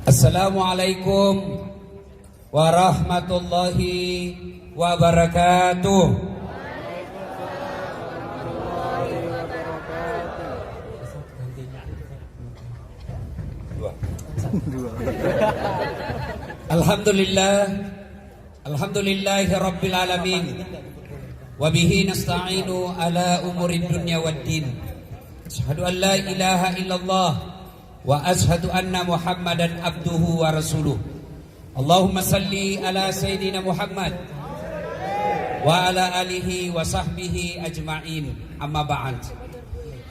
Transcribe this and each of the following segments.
Assalamualaikum warahmatullahi wabarakatuh. Alhamdulillahi rabbil alamin. Wa bihi nasta'inu ala umurid dunya waddin. Asyhadu an la ilaha illallah wa ashhadu anna Muhammadan abduhu wa rasuluh. Allahumma salli ala sayyidina Muhammad wa ala alihi wa sahbihi ajma'in. Amma ba'd.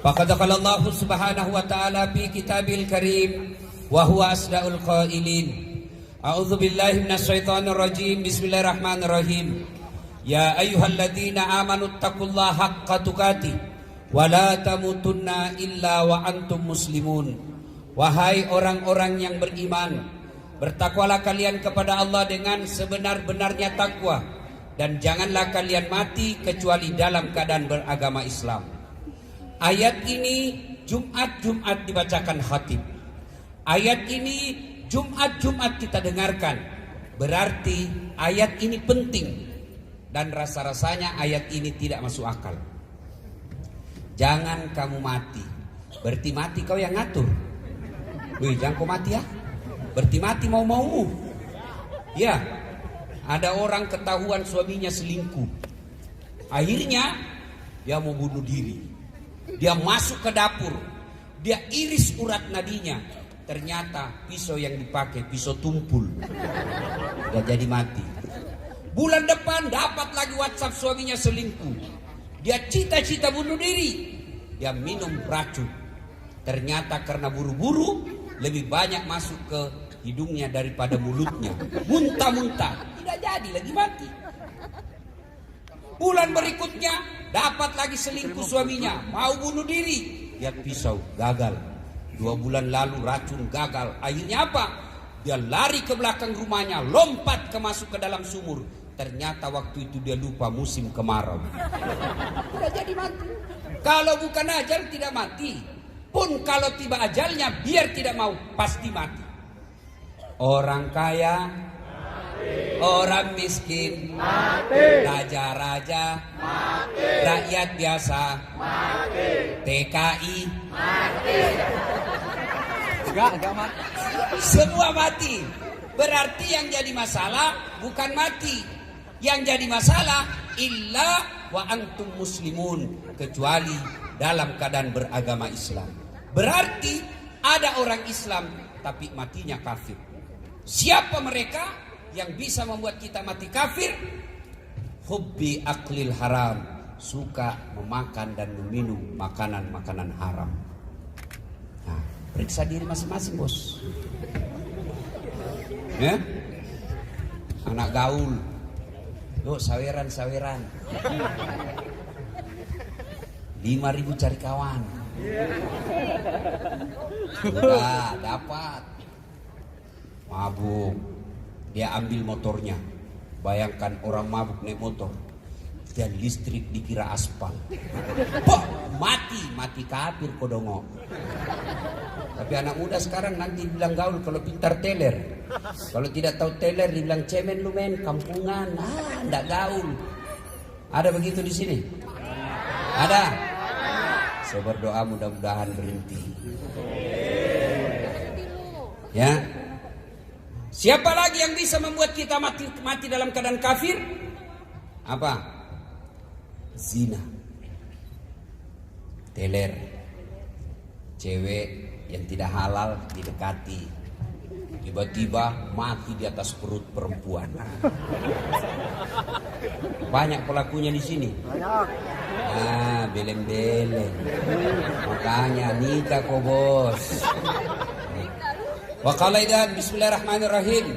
Faqad qala Allah subhanahu wa ta'ala fi kitabil karim wa huwa asdaqul qailin. A'udzu billahi minasyaitonir rajim. Bismillahirrahmanirrahim. Ya ayyuhalladzina amanu taqullaha haqqa tuqatih wa la tamutunna illa wa antum muslimun. Wahai orang-orang yang beriman, bertakwalah kalian kepada Allah dengan sebenar-benarnya takwa, dan janganlah kalian mati kecuali dalam keadaan beragama Islam. Ayat ini Jumat-Jumat dibacakan khatib. Ayat ini Jumat-Jumat kita dengarkan. Berarti ayat ini penting, dan rasa-rasanya ayat ini tidak masuk akal. Jangan kamu mati, berarti mati kau yang ngatur. Wih, jangan kau mati ya, berarti mati mau-maumu. Ya, ada orang ketahuan suaminya selingkuh. Akhirnya dia mau bunuh diri. Dia masuk ke dapur, dia iris urat nadinya. Ternyata pisau yang dipakai pisau tumpul. Dia jadi mati. Bulan depan dapat lagi WhatsApp suaminya selingkuh. Dia cita-cita bunuh diri. Dia minum racun. Ternyata karena buru-buru lebih banyak masuk ke hidungnya daripada mulutnya. Muntah-muntah, tidak jadi lagi mati. Bulan berikutnya dapat lagi selingkuh suaminya, mau bunuh diri. Dia pisau, gagal. 2 bulan lalu racun, gagal. Akhirnya apa? Dia lari ke belakang rumahnya, lompat masuk ke dalam sumur. Ternyata waktu itu dia lupa musim kemarau. Tidak jadi mati. Kalau bukan ajal tidak mati. Pun kalau tiba ajalnya, biar tidak mau, pasti mati. Orang kaya mati. Orang miskin mati. Raja-raja mati. Rakyat biasa mati. TKI mati. Enggak mati. Semua mati. Berarti yang jadi masalah bukan mati. Yang jadi masalah illa wa antum muslimun, kecuali dalam keadaan beragama Islam. Berarti ada orang Islam tapi matinya kafir. Siapa mereka yang bisa membuat kita mati kafir? Hubbi aklil haram, suka memakan dan meminum makanan-makanan haram. Nah, periksa diri masing-masing, bos. Ya? Anak gaul, yuk saweran-saweran. 5.000 cari kawan. Sudah dapat. Mabuk, dia ambil motornya. Bayangkan orang mabuk naik motor, dan listrik dikira aspal. Mati kafir kodongo. Tapi anak muda sekarang nanti bilang gaul kalau pintar teler. Kalau tidak tahu teler dibilang cemen lu men, kampungan. Ndak gaul. Ada begitu di sini? Ada. Saya berdoa mudah-mudahan berhenti. Ya. Siapa lagi yang bisa membuat kita mati dalam keadaan kafir? Apa? Zina. Teler. Cewek yang tidak halal didekati. Tiba-tiba mati di atas perut perempuan. Banyak pelakunya di sini. Beleng-beleng. Makanya nikah kok, bos. Wa qala idan bismillahirrahmanirrahim.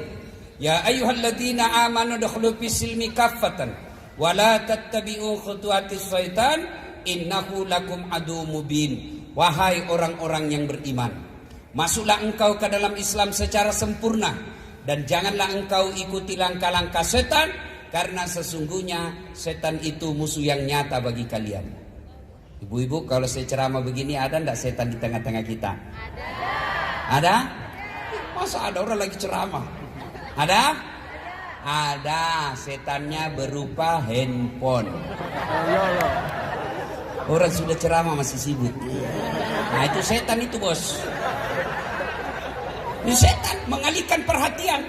Ya ayyuhalladzina amanu dukhulu fis silmi kaffatan wa la tattabi'u khutuwatis syaitan innahu lakum adu mubin. Wahai orang-orang yang beriman, masuklah engkau ke dalam Islam secara sempurna, dan janganlah engkau ikuti langkah-langkah setan, karena sesungguhnya setan itu musuh yang nyata bagi kalian. Ibu-ibu, kalau saya ceramah begini, ada enggak setan di tengah-tengah kita? Ada. Ada? Masa ada orang lagi ceramah? Ada? Ada, setannya berupa handphone. Orang sudah ceramah masih sibuk. Nah itu setan itu bos. Ini setan mengalihkan perhatian.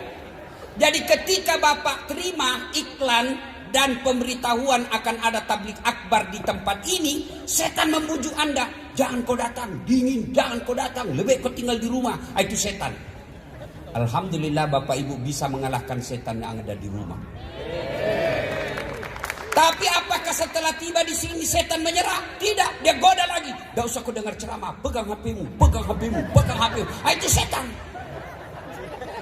Jadi ketika Bapak terima iklan dan pemberitahuan akan ada tablik akbar di tempat ini, setan membujuk Anda. Jangan kau datang, dingin, jangan kau datang, lebih kau tinggal di rumah. Itu setan. Alhamdulillah Bapak Ibu bisa mengalahkan setan yang ada di rumah. Tapi apakah setelah tiba di sini setan menyerah? Tidak, dia goda lagi. Gak usah kau dengar ceramah, pegang HP-mu, pegang HP-mu, pegang HP-mu. Itu setan.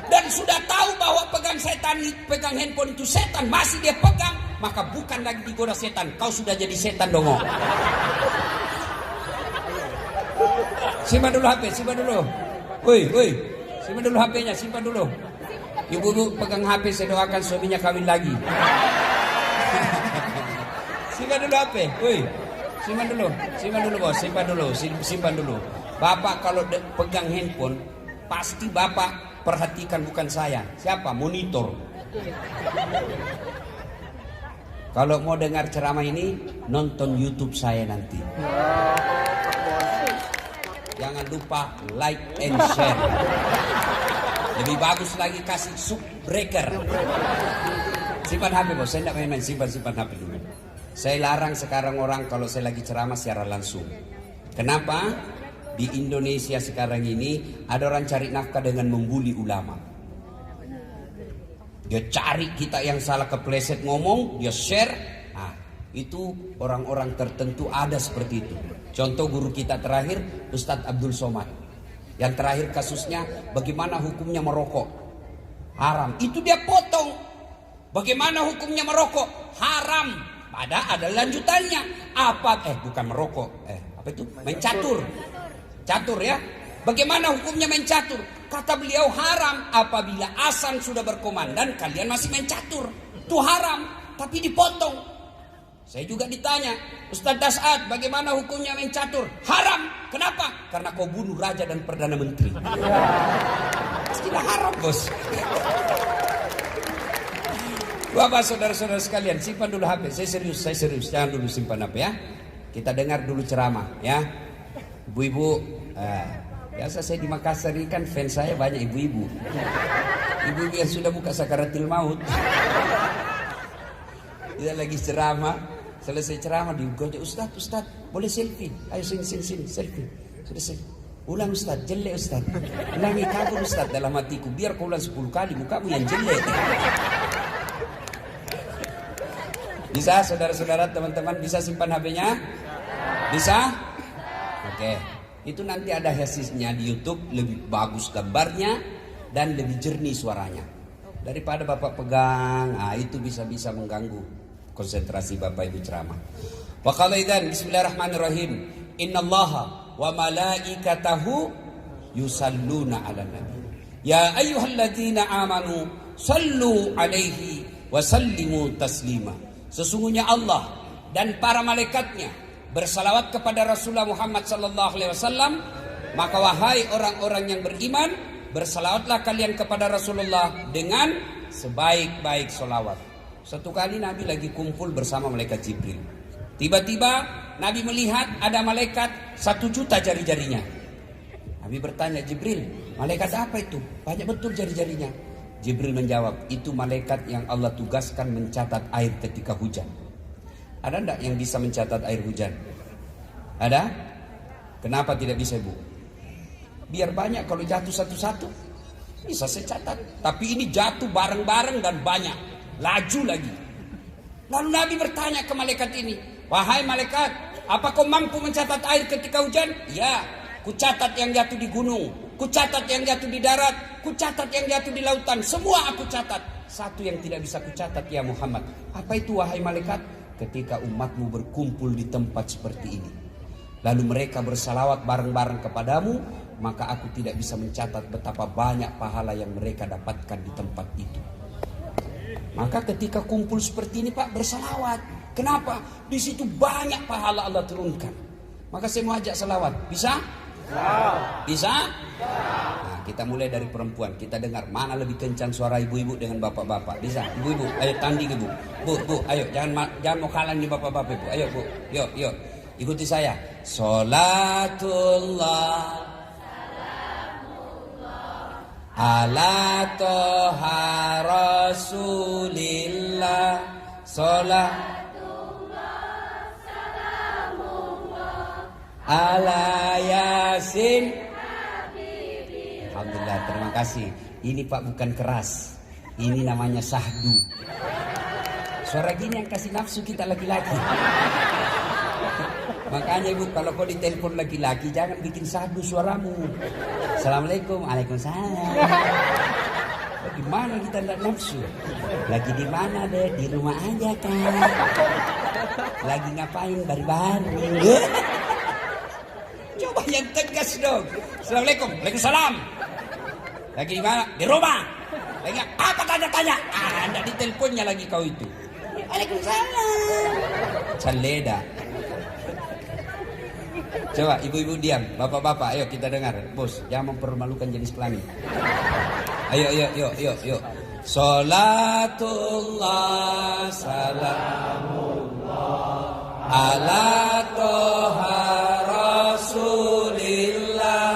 Dan sudah tahu bahwa pegang handphone itu setan, masih dia pegang, maka bukan lagi digoda setan, kau sudah jadi setan dongo. Simpan dulu HP, simpan dulu. Woi, simpan dulu HP-nya, simpan dulu. Ibu pegang HP, saya doakan suaminya kawin lagi. Simpan dulu HP, woi. Simpan dulu bos, simpan dulu. Bapak kalau pegang handphone, pasti Bapak perhatikan bukan saya. Siapa? Monitor. Kalau mau dengar ceramah ini, nonton YouTube saya nanti. Jangan lupa like and share. Lebih bagus lagi kasih subbreaker. Simpan HP bos, saya tidak main-main. Simpan HP dulu. Saya larang sekarang orang kalau saya lagi ceramah secara langsung. Kenapa? Di Indonesia sekarang ini ada orang cari nafkah dengan membuli ulama. Dia cari kita yang salah kepleset ngomong, dia share. Nah, itu orang-orang tertentu ada seperti itu. Contoh guru kita terakhir, Ustadz Abdul Somad. Yang terakhir kasusnya, bagaimana hukumnya merokok? Haram. Itu dia potong. Bagaimana hukumnya merokok? Haram. Ada lanjutannya. Bukan merokok. Apa itu? Mencatur. Catur ya. Bagaimana hukumnya mencatur? Kata beliau haram apabila azan sudah berkumandang kalian masih mencatur. Itu haram, tapi dipotong. Saya juga ditanya, Ustaz Das'ad, bagaimana hukumnya mencatur? Haram. Kenapa? Karena kau bunuh raja dan perdana menteri. Tidak haram bos. Bapak saudara-saudara sekalian, simpan dulu HP. Saya serius. Jangan dulu simpan HP ya. Kita dengar dulu ceramah ya. Ibu-ibu, biasa saya di Makassar ini kan fans saya banyak ibu-ibu. Ibu-ibu yang sudah buka sakaratil maut. Dia lagi ceramah, selesai ceramah digojek, Ustaz, boleh selfie? Ayo sini selfie. Sudah selfie. Ulang Ustaz, jelek Ustaz. Ulangi kabur Ustaz dalam hatiku, biar kau ulang 10 kali mukamu yang jelek. Bisa saudara-saudara, teman-teman, bisa simpan HP-nya? Bisa? Oke, itu nanti ada hasilnya di YouTube, lebih bagus gambarnya dan lebih jernih suaranya. Daripada Bapak pegang, itu bisa mengganggu konsentrasi Bapak Ibu ceramah. Wa qala idzan bismillahirrahmanirrahim. Innallaha wa malaikatahu yusalluna 'alan nabi. Ya ayyuhalladzina amanu sallu 'alaihi wa sallimu taslima. Sesungguhnya Allah dan para malaikatnya bersalawat kepada Rasulullah Muhammad sallallahu alaihi wasallam, maka wahai orang-orang yang beriman, bersalawatlah kalian kepada Rasulullah dengan sebaik-baik salawat. Satu kali Nabi lagi kumpul bersama malaikat Jibril. Tiba-tiba Nabi melihat ada malaikat 1 juta jari-jarinya. Nabi bertanya, Jibril, malaikat apa itu? Banyak betul jari-jarinya. Jibril menjawab, itu malaikat yang Allah tugaskan mencatat air ketika hujan. Ada enggak yang bisa mencatat air hujan? Ada? Kenapa tidak bisa, Bu? Biar banyak, kalau jatuh satu-satu bisa saya catat. Tapi ini jatuh bareng-bareng dan banyak, laju lagi. Lalu Nabi bertanya ke malaikat ini, wahai malaikat, apa kau mampu mencatat air ketika hujan? Ya, ku catat yang jatuh di gunung, ku catat yang jatuh di darat, ku catat yang jatuh di lautan, semua aku catat. Satu yang tidak bisa ku catat ya Muhammad. Apa itu wahai malaikat? Ketika umatmu berkumpul di tempat seperti ini, lalu mereka bersalawat bareng-bareng kepadamu, maka aku tidak bisa mencatat betapa banyak pahala yang mereka dapatkan di tempat itu. Maka ketika kumpul seperti ini Pak, bersalawat. Kenapa? Di situ banyak pahala Allah turunkan. Maka saya mau ajak salawat. Bisa? Bisa? Nah, kita mulai dari perempuan. Kita dengar mana lebih kencang suara ibu-ibu dengan bapak-bapak. Bisa? Ibu-ibu, ayo tanding ibu. Bu, ayo jangan mau kalah nih bapak-bapak ibu. Ayo bu, yuk. Ikuti saya. Sholatullah ala toha rasulillah. Sholatullah salamullah ala yasin. Alhamdulillah, terima kasih. Ini Pak bukan keras. Ini namanya sahdu. Suara gini yang kasih nafsu kita laki-laki. Makanya ibu, kalau kau ditelepon laki-laki jangan bikin sahdu suaramu. Assalamualaikum, waalaikumsalam. Gimana kita tidak nafsu? Lagi di mana deh? Di rumah aja kan. Lagi ngapain baru-baru? Coba yang tegas dong. Assalamualaikum, waalaikumsalam. Lagi di mana? Di rumah. Lagi apa tanya-tanya? Anda di teleponnya lagi kau itu. Waalaikumsalam. Caleda. Coba ibu-ibu diam, bapak-bapak, ayo kita dengar. Bos, jangan mempermalukan jenis kelamin. Ayo. Sholatullah salamullah ala toha rasulillah.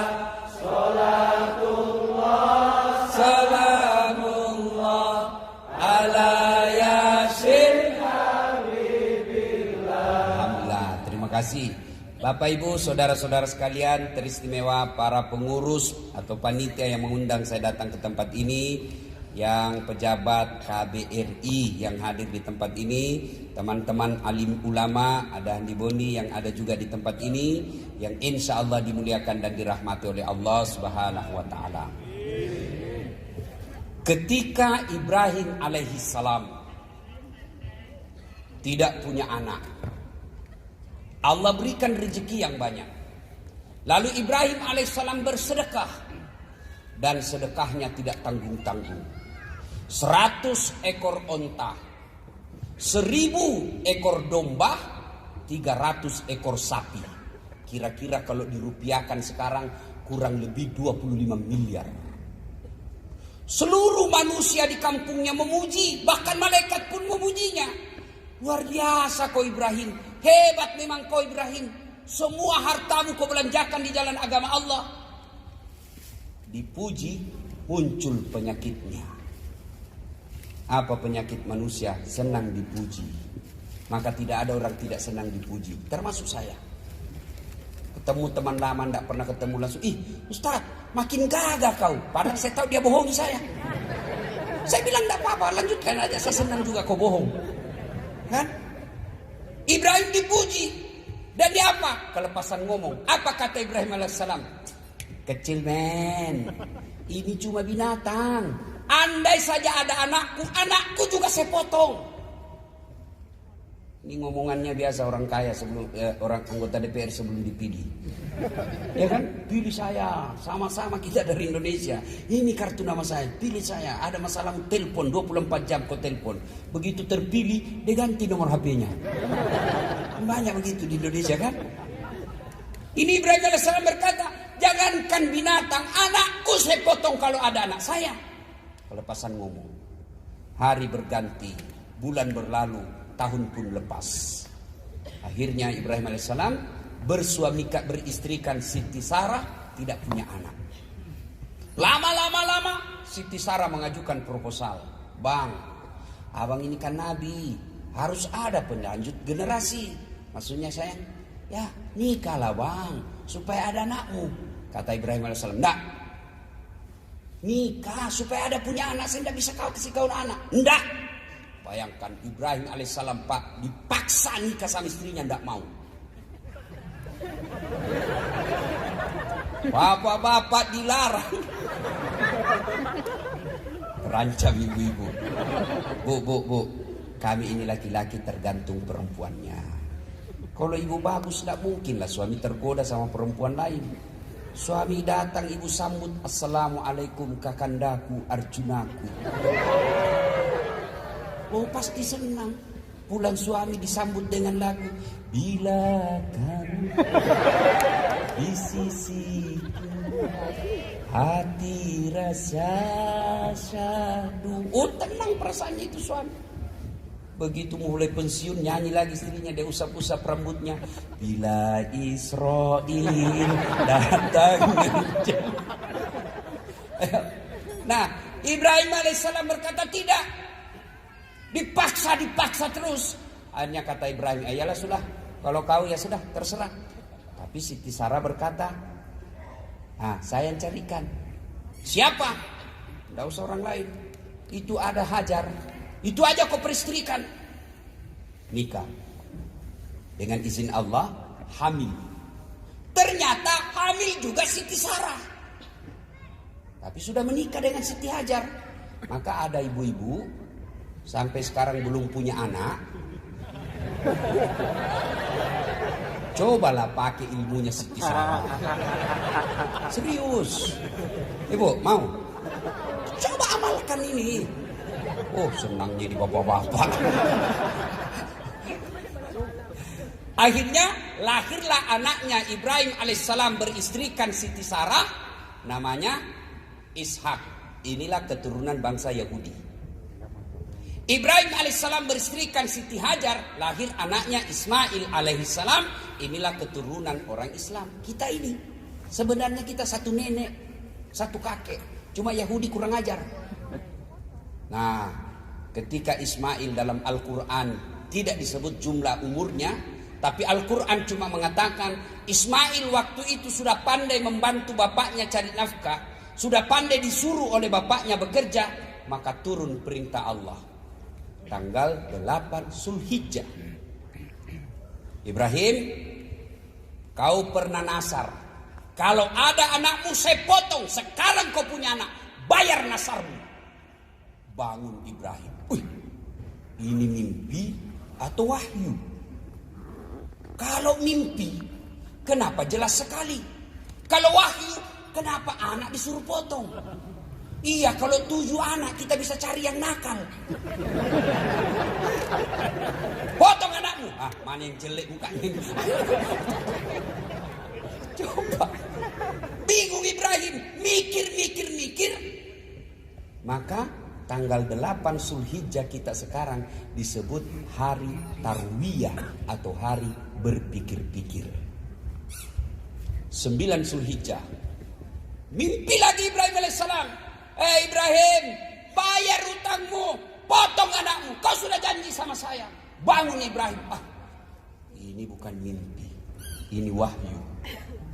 Sholatullah salamullah ala yasin habibillah. Alhamdulillah, terima kasih. Bapak Ibu, saudara-saudara sekalian, teristimewa para pengurus atau panitia yang mengundang saya datang ke tempat ini, yang pejabat KBRI yang hadir di tempat ini, teman-teman alim ulama, ada Andi Boni yang ada juga di tempat ini, yang insya Allah dimuliakan dan dirahmati oleh Allah Subhanahu wa Ta'ala. Ketika Ibrahim alaihissalam tidak punya anak, Allah berikan rezeki yang banyak. Lalu Ibrahim alaihissalam bersedekah, dan sedekahnya tidak tanggung-tanggung. 100 ekor onta, 1000 ekor domba, 300 ekor sapi. Kira-kira kalau dirupiahkan sekarang kurang lebih 25 miliar. Seluruh manusia di kampungnya memuji, bahkan malaikat pun memujinya. Luar biasa kau Ibrahim, hebat memang kau Ibrahim. Semua hartamu kau belanjakan di jalan agama Allah. Dipuji, muncul penyakitnya. Apa penyakit manusia? Senang dipuji. Maka tidak ada orang tidak senang dipuji, termasuk saya. Ketemu teman lama tidak pernah ketemu langsung, ih Ustaz makin gagah kau. Padahal saya tahu dia bohongi saya. Saya bilang tidak apa-apa, lanjutkan aja, saya senang juga kau bohong. Kan? Ibrahim dipuji. Dan dia apa? Kelepasan ngomong. Apa kata Ibrahim alaihissalam? Kecil men, ini cuma binatang. Andai saja ada anakku juga saya potong. Ini ngomongannya biasa orang kaya sebelum orang anggota DPR sebelum dipilih. Ya kan? Pilih saya, sama-sama kita dari Indonesia. Ini kartu nama saya, pilih saya. Ada masalah telepon 24 jam kau telepon. Begitu terpilih, dia ganti nomor HP-nya. Banyak begitu di Indonesia kan? Ini Ibrahim alaihissalam berkata, jangankan binatang, anakku saya potong kalau ada anak saya. Kelepasan ngomong. Hari berganti, bulan berlalu, tahun pun lepas. Akhirnya Ibrahim alaihissalam beristrikan Siti Sarah, tidak punya anak. Lama Siti Sarah mengajukan proposal. Bang, abang ini kan nabi, harus ada penlanjut generasi. Maksudnya sayang, ya nikahlah bang, supaya ada anakmu. Kata Ibrahim alaihissalam, enggak. Nikah supaya ada punya anak, saya tidak bisa kau kasih kau anak. Enggak. Bayangkan Ibrahim alaihissalam Pak dipaksa nikah sama istrinya, tidak mau. Bapak-bapak dilarang. Terancam ibu-ibu. Bu, kami ini laki-laki tergantung perempuannya. Kalau ibu bagus tidak mungkinlah suami tergoda sama perempuan lain. Suami datang ibu sambut, assalamualaikum kakandaku Arjunaku. Oh pasti senang. Pulang suami disambut dengan lagu, bila kamu di sisiku hati rasa syahdu. Oh, tenang perasaannya itu suami. Begitu mulai pensiun nyanyi lagi istrinya, dia usap-usap rambutnya. Bila Israel datang. Nah, Ibrahim alaihissalam berkata tidak. Dipaksa terus. Akhirnya kata Ibrahim, ayalah sudah. Kalau kau ya sudah, terserah. Tapi Siti Sarah berkata, saya yang carikan. Siapa? Tidak usah orang lain. Itu ada Hajar. Itu aja kau peristrikan. Nikah. Dengan izin Allah, hamil. Ternyata hamil juga Siti Sarah. Tapi sudah menikah dengan Siti Hajar. Maka ada ibu-ibu sampai sekarang belum punya anak. Cobalah pakai ilmunya Siti Sarah. Serius. Ibu, mau? Coba amalkan ini. Oh, senang jadi bapak-bapak. Akhirnya lahirlah anaknya Ibrahim alaihissalam beristrikan Siti Sarah. Namanya Ishak. Inilah keturunan bangsa Yahudi. Ibrahim alaihissalam beristrikan Siti Hajar, lahir anaknya Ismail alaihissalam. Inilah keturunan orang Islam. Kita ini sebenarnya kita satu nenek, satu kakek. Cuma Yahudi kurang ajar. Nah, ketika Ismail dalam Al-Quran tidak disebut jumlah umurnya, tapi Al-Quran cuma mengatakan Ismail waktu itu sudah pandai membantu bapaknya cari nafkah, sudah pandai disuruh oleh bapaknya bekerja, maka turun perintah Allah. Tanggal 8 Zulhijjah. Ibrahim, kau pernah nasar. Kalau ada anakmu saya potong. Sekarang kau punya anak, bayar nasarmu. Bangun Ibrahim. Ini mimpi atau wahyu? Kalau mimpi, kenapa jelas sekali? Kalau wahyu, kenapa anak disuruh potong? Iya, kalau 7 anak kita bisa cari yang nakal. Potong anakmu. Mana yang jelek mukanya? Coba. Bingung Ibrahim. Mikir. Maka tanggal 8 Zulhijjah kita sekarang disebut hari Tarwiyah atau hari berpikir-pikir. 9 Zulhijjah. Mimpi lagi Ibrahim alaihissalam. Ibrahim, bayar utangmu, potong anakmu. Kau sudah janji sama saya. Bangun Ibrahim. Ini bukan mimpi, ini wahyu.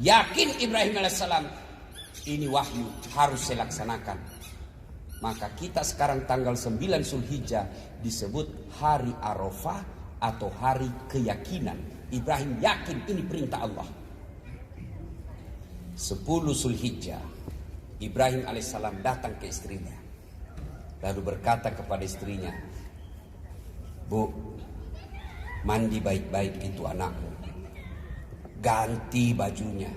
Yakin Ibrahim alaihissalam, ini wahyu, harus saya laksanakan. Maka kita sekarang tanggal 9 Zulhijjah disebut hari Arafah atau hari keyakinan. Ibrahim yakin ini perintah Allah. 10 Zulhijjah, Ibrahim alaihissalam datang ke istrinya. Lalu berkata kepada istrinya, Bu, mandi baik-baik itu anakmu. Ganti bajunya,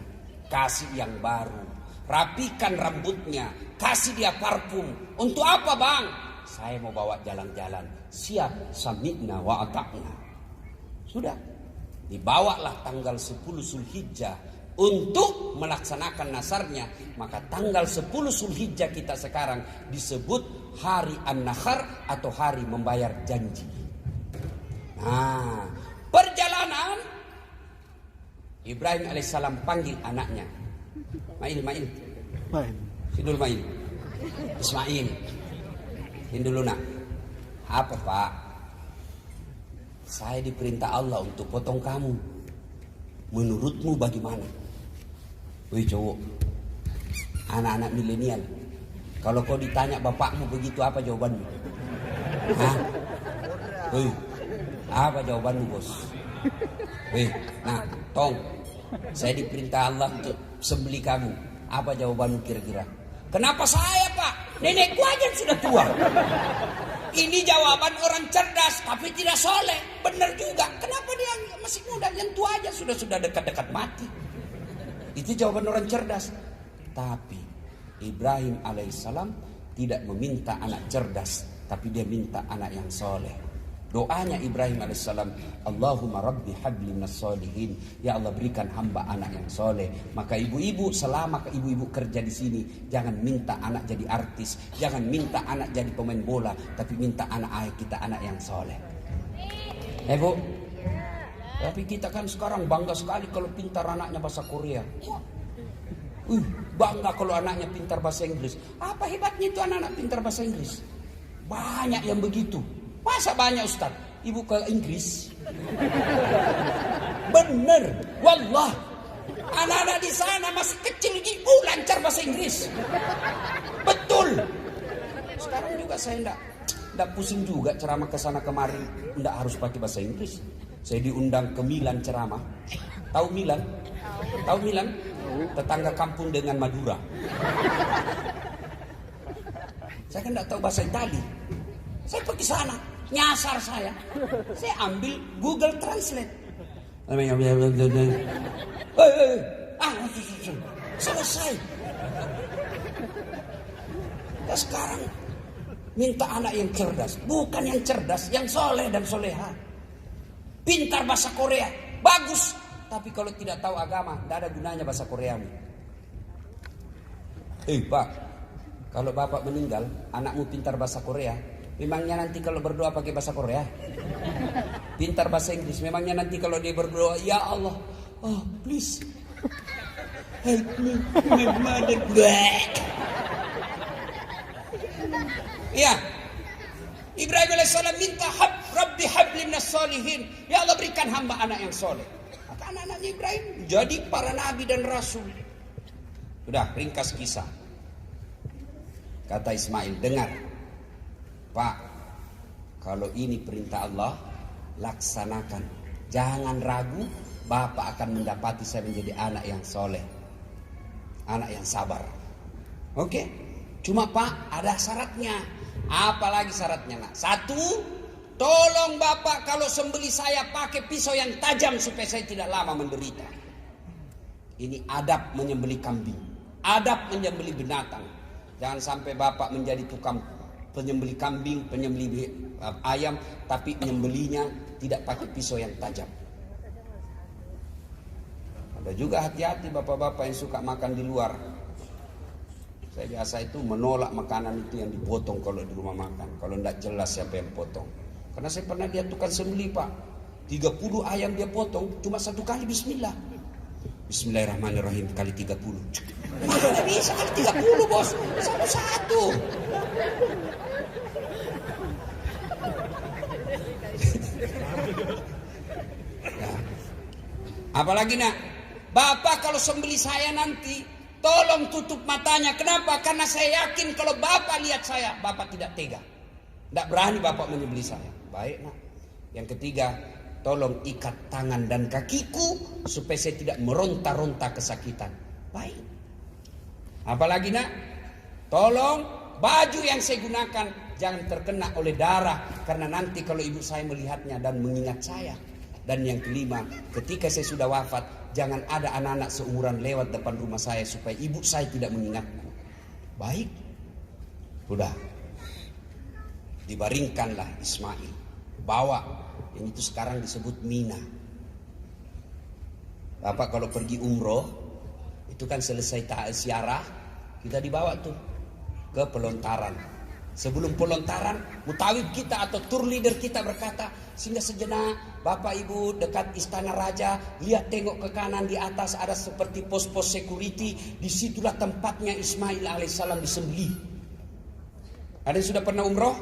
kasih yang baru, rapikan rambutnya, kasih dia parfum. Untuk apa bang? Saya mau bawa jalan-jalan. Siap, sami'na wa ata'na. Sudah, dibawalah tanggal 10 Zulhijjah untuk melaksanakan nasarnya. Maka tanggal 10 Zulhijjah kita sekarang disebut hari An-Nakhar atau hari membayar janji. Nah, perjalanan Ibrahim alaihissalam panggil anaknya. Mail. Sini dulu Mail. Ismail. Sini dulu nak. Apa pak? Saya diperintah Allah untuk potong kamu. Menurutmu bagaimana? Wih cowok, anak-anak milenial, kalau kau ditanya bapakmu begitu apa jawabanmu? Wih, apa jawabanmu bos? Wih, nah tong, saya diperintah Allah untuk sembelih kamu. Apa jawabanmu kira-kira? Kenapa saya pak? Nenekku aja sudah tua. Ini jawaban orang cerdas tapi tidak soleh. Benar juga. Kenapa dia masih muda? Yang tua aja sudah dekat-dekat mati. Itu jawaban orang cerdas. Tapi Ibrahim alaihissalam tidak meminta anak cerdas, tapi dia minta anak yang soleh. Doanya Ibrahim alaihissalam, Allahumma rabbi habli minas solihin. Ya Allah, berikan hamba anak yang soleh. Maka ibu-ibu, selama ibu-ibu kerja di sini, jangan minta anak jadi artis, jangan minta anak jadi pemain bola, tapi minta anak ayah kita anak yang soleh. Bu? Tapi kita kan sekarang bangga sekali kalau pintar anaknya bahasa Korea. Bangga kalau anaknya pintar bahasa Inggris. Apa hebatnya itu anak-anak pintar bahasa Inggris? Banyak yang begitu. Masa banyak Ustaz? Ibu ke Inggris? Bener, wallah. Anak-anak di sana masih kecil ibu lancar bahasa Inggris. Betul. Sekarang juga saya enggak pusing juga ceramah ke sana kemari, enggak harus pakai bahasa Inggris. Saya diundang ke Milan ceramah. Tahu Milan? Tahu Milan? Tetangga kampung dengan Madura. Saya kan enggak tahu bahasa Itali. Saya pergi sana, nyasar saya ambil Google Translate. Selesai. Nah, sekarang minta anak yang cerdas, bukan yang cerdas, yang soleh dan soleha. Pintar bahasa Korea, bagus. Tapi kalau tidak tahu agama, tidak ada gunanya bahasa Koreamu. Pak, kalau bapak meninggal, anakmu pintar bahasa Korea, memangnya nanti kalau berdoa pakai bahasa Korea? Pintar bahasa Inggris, memangnya nanti kalau dia berdoa, ya Allah, oh please, help me, my mother back. Ya, Ibrahim alaihissalam minta Rabbi habli minas solihin. Ya Allah, berikan hamba anak yang soleh. Maka anak-anaknya Ibrahim jadi para nabi dan rasul. Sudah, ringkas kisah. Kata Ismail, dengar Pak, kalau ini perintah Allah, laksanakan. Jangan ragu, Bapak akan mendapati saya menjadi anak yang soleh, anak yang sabar. Oke, cuma Pak, ada syaratnya. Apalagi syaratnya, nak? Satu, tolong Bapak kalau sembeli saya pakai pisau yang tajam supaya saya tidak lama menderita. Ini adab menyembeli kambing, adab menyembeli binatang. Jangan sampai Bapak menjadi tukang penyembeli kambing, penyembeli ayam, tapi menyembelinya tidak pakai pisau yang tajam. Ada juga hati-hati bapak-bapak yang suka makan di luar. Saya biasa itu menolak makanan itu yang dipotong kalau di rumah makan. Kalau tidak jelas siapa yang potong. Karena saya pernah lihat tukang sembeli Pak, 30 ayam dia potong, cuma satu kali bismillah. Bismillahirrahmanirrahim kali 30. Mana bisa kali 30 bos? Satu-satu. Nah, apalagi nak, Bapak kalau sembeli saya nanti, tolong tutup matanya. Kenapa? Karena saya yakin kalau Bapak lihat saya, Bapak tidak tega. Tidak berani Bapak menyembeli saya. Baik nak. Yang ketiga, tolong ikat tangan dan kakiku supaya saya tidak meronta-ronta kesakitan. Baik. Apalagi nak, tolong baju yang saya gunakan jangan terkena oleh darah, karena nanti kalau ibu saya melihatnya dan mengingat saya. Dan yang kelima, ketika saya sudah wafat, jangan ada anak-anak seumuran lewat depan rumah saya supaya ibu saya tidak mengingatku. Baik. Sudah. Dibaringkanlah Ismail. Bawa. Yang itu sekarang disebut Mina. Bapak kalau pergi umroh, itu kan selesai ziarah, kita dibawa tuh ke pelontaran. Sebelum pelontaran, mutawib kita atau tour leader kita berkata, singgah sejenak, Bapak Ibu dekat istana raja, lihat tengok ke kanan, di atas ada seperti pos-pos security, disitulah tempatnya Ismail alaihissalam disembelih. Ada yang sudah pernah umroh?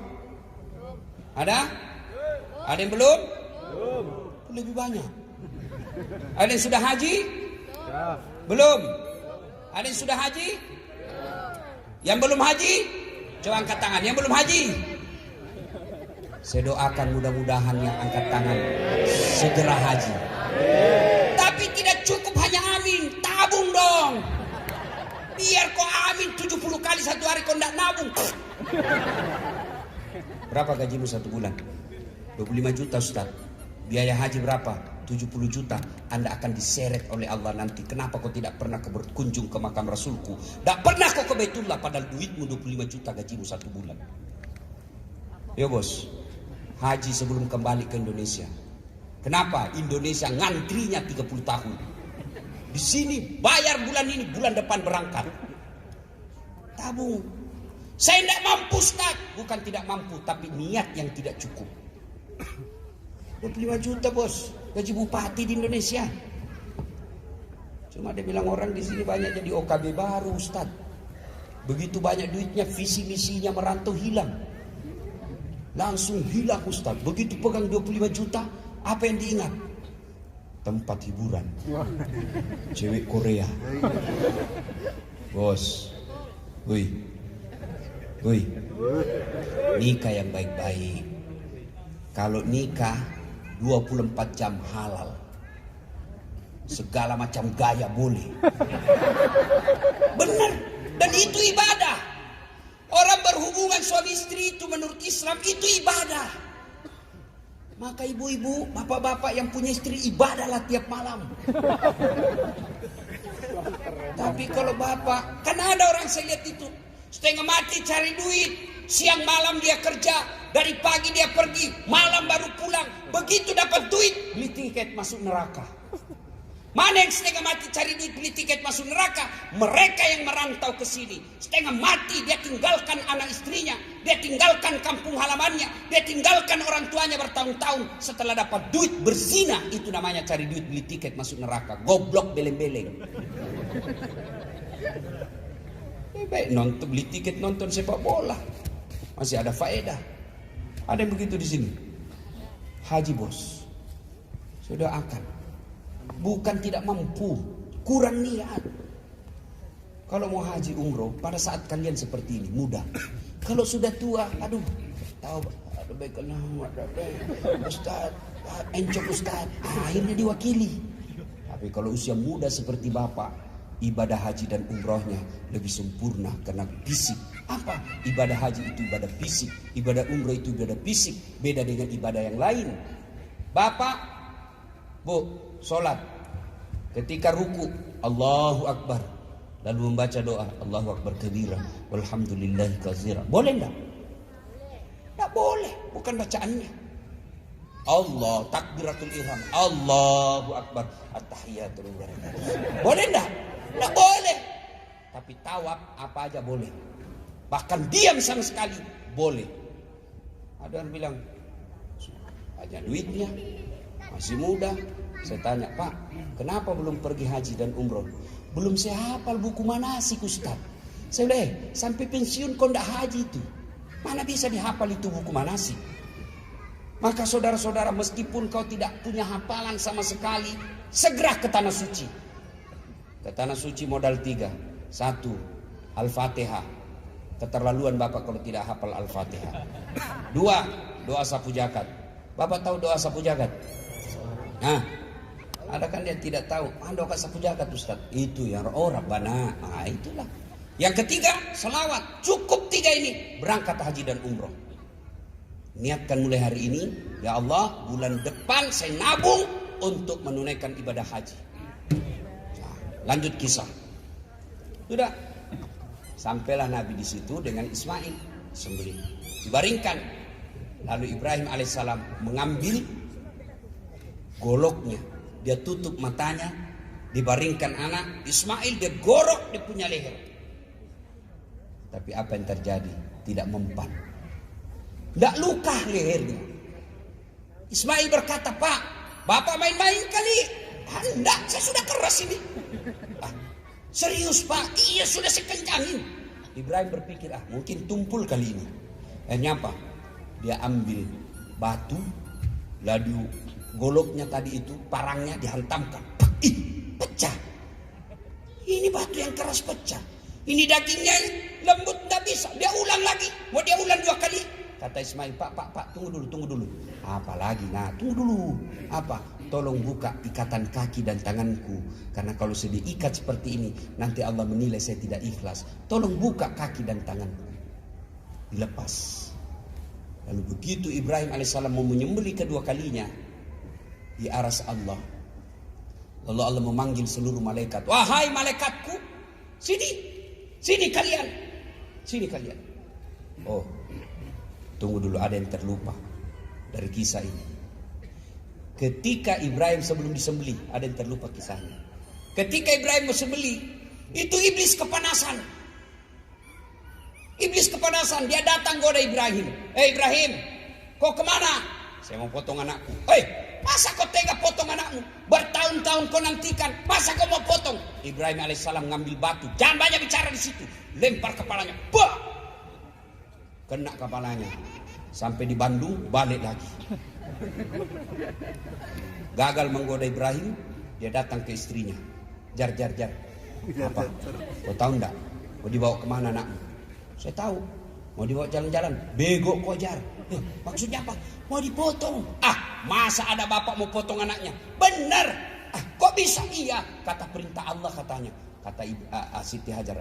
Ada? Ada yang belum? Lebih banyak. Ada yang sudah haji? Belum. Ada yang sudah haji? Yang belum haji? Coba angkat tangan. Yang belum haji? Saya doakan mudah-mudahan yang angkat tangan segera haji. Tapi tidak cukup hanya amin, tabung dong. Biar kau amin 70 kali satu hari kau tidak nabung. Berapa gajimu satu bulan? 25 juta Ustaz. Biaya haji berapa? 70 juta. Anda akan diseret oleh Allah nanti. Kenapa kau tidak pernah berkunjung ke makam Rasulku? Tak pernah kau ke Baitullah padahal duitmu 25 juta gajimu satu bulan. Ya bos. haji sebelum kembali ke Indonesia. Kenapa? Indonesia ngantrinya 30 tahun. Di sini bayar bulan ini, bulan depan berangkat. Tabung. Saya tidak mampu, Ustaz. Bukan tidak mampu, tapi niat yang tidak cukup. 25 juta bos, gaji bupati di Indonesia. Cuma dia bilang orang di sini banyak jadi OKB baru, Ustaz. Begitu banyak duitnya, visi misinya merantau hilang. Langsung hilang, Ustaz. Begitu pegang 25 juta, apa yang diingat? Tempat hiburan. Cewek Korea. Bos. Woi. Nikah yang baik-baik. Kalau nikah 24 jam halal. Segala macam gaya boleh. Benar. Dan itu ibadah. Orang berhubungan suami istri itu menurut Islam itu ibadah. Maka ibu-ibu, bapak-bapak yang punya istri ibadahlah tiap malam. Tapi kalau bapak, kan ada orang saya lihat itu setengah mati cari duit, siang malam dia kerja, dari pagi dia pergi, malam baru pulang. Begitu dapat duit, beli tiket masuk neraka. Mana yang setengah mati cari duit beli tiket masuk neraka? Mereka yang merantau ke sini. Setengah mati dia tinggalkan anak istrinya, dia tinggalkan kampung halamannya, dia tinggalkan orang tuanya bertahun-tahun. Setelah dapat duit berzina, itu namanya cari duit beli tiket masuk neraka. Goblok beleng-beleng. Baik nonton, beli tiket nonton sepak bola, masih ada faedah. Ada yang begitu di sini. Haji bos, sudah akan. Bukan tidak mampu, kurang niat. Kalau mau haji umroh pada saat kalian seperti ini mudah. Kalau sudah tua, aduh, tahu, aduh baik Ustaz, encok Ustaz, akhirnya diwakili. Tapi kalau usia muda seperti bapak, ibadah haji dan umrohnya lebih sempurna karena fisik. Apa? Ibadah haji itu ibadah fisik, ibadah umroh itu ibadah fisik, beda dengan ibadah yang lain. Bapak, bu, sholat, ketika ruku Allahu Akbar, lalu membaca doa Allahu Akbar kabira walhamdulillahi katsira. Boleh enggak? Enggak boleh, bukan bacaannya. Allah takbiratul ihram, Allahu Akbar, at-tahiyatul barakatuh. Boleh enggak? Enggak boleh. Tapi tawaf apa aja boleh. Bahkan diam sama sekali boleh. Ada yang bilang aja duitnya masih muda. Saya tanya, Pak, kenapa belum pergi haji dan umroh? Belum saya hafal buku manasik, Ustaz. Saya bilang, sampai pensiun kau ndak haji itu. Mana bisa dihafal itu buku manasik? Maka saudara-saudara, meskipun kau tidak punya hafalan sama sekali, segera ke Tanah Suci. Ke Tanah Suci modal 3. 1, Al-Fatihah. Keterlaluan Bapak kalau tidak hafal Al-Fatihah. 2, doa sapu jagat. Bapak tahu doa sapu jagat? Nah, ada kan dia tidak tahu. Doa sapu jagat Ustaz. Itu yang Rabbana. Nah, itulah. Yang ketiga, selawat. Cukup 3 ini. Berangkat haji dan umroh. Niatkan mulai hari ini, ya Allah, bulan depan saya nabung untuk menunaikan ibadah haji. Nah, lanjut kisah. Sudah. Sampailah Nabi di situ dengan Ismail sembelih. Dibaringkan. Lalu Ibrahim alaihissalam mengambil goloknya. Dia tutup matanya. Dibaringkan anak. Ismail dia gorok dia punya leher. Tapi apa yang terjadi? Tidak mempan. Tidak luka lehernya. Ismail berkata, Pak, Bapak main-main kali. Tidak, saya sudah keras ini. Serius Pak, iya sudah saya kencangin. Ibrahim berpikir, mungkin tumpul kali ini. Apa? Dia ambil batu, lalu goloknya tadi itu, parangnya dihantamkan. Pecah. Ini batu yang keras pecah. Ini dagingnya lembut, tidak bisa. Dia ulang lagi. Mau dia ulang 2 kali. Kata Ismail, Pak, tunggu dulu. Apa lagi? Nah, tunggu dulu. Apa? Tolong buka ikatan kaki dan tanganku. Karena kalau saya diikat seperti ini, nanti Allah menilai saya tidak ikhlas. Tolong buka kaki dan tanganku. Dilepas. Lalu begitu Ibrahim alaihissalam mau menyembelih kedua kalinya, di aras Allah. Lalu Allah memanggil seluruh malaikat. Wahai malaikatku, sini kalian. Oh, tunggu dulu, ada yang terlupa. dari kisah ini. Ketika Ibrahim sebelum disembelih, ada yang terlupa kisahnya. Ketika Ibrahim mau sembelih, itu iblis kepanasan. Iblis kepanasan, dia datang goda Ibrahim. Ibrahim, kau kemana? Saya mau potong anakku. Masa kau tega potong anakmu? Bertahun-tahun kau nantikan, masa kau mau potong? Ibrahim alaihissalam ngambil batu, jangan banyak bicara di situ. Lempar kepalanya, bah! Kena kepalanya. Sampai di Bandung, balik lagi. Gagal menggoda Ibrahim, dia datang ke istrinya. Jar. Apa? Kau tahu enggak? Mau dibawa kemana anakmu? Saya tahu. Mau dibawa jalan-jalan. Bego kau, Jar. Maksudnya apa? Mau dipotong. Masa ada bapak mau potong anaknya? Benar. Kok bisa? Iya. Kata perintah Allah katanya. Kata Siti Hajar.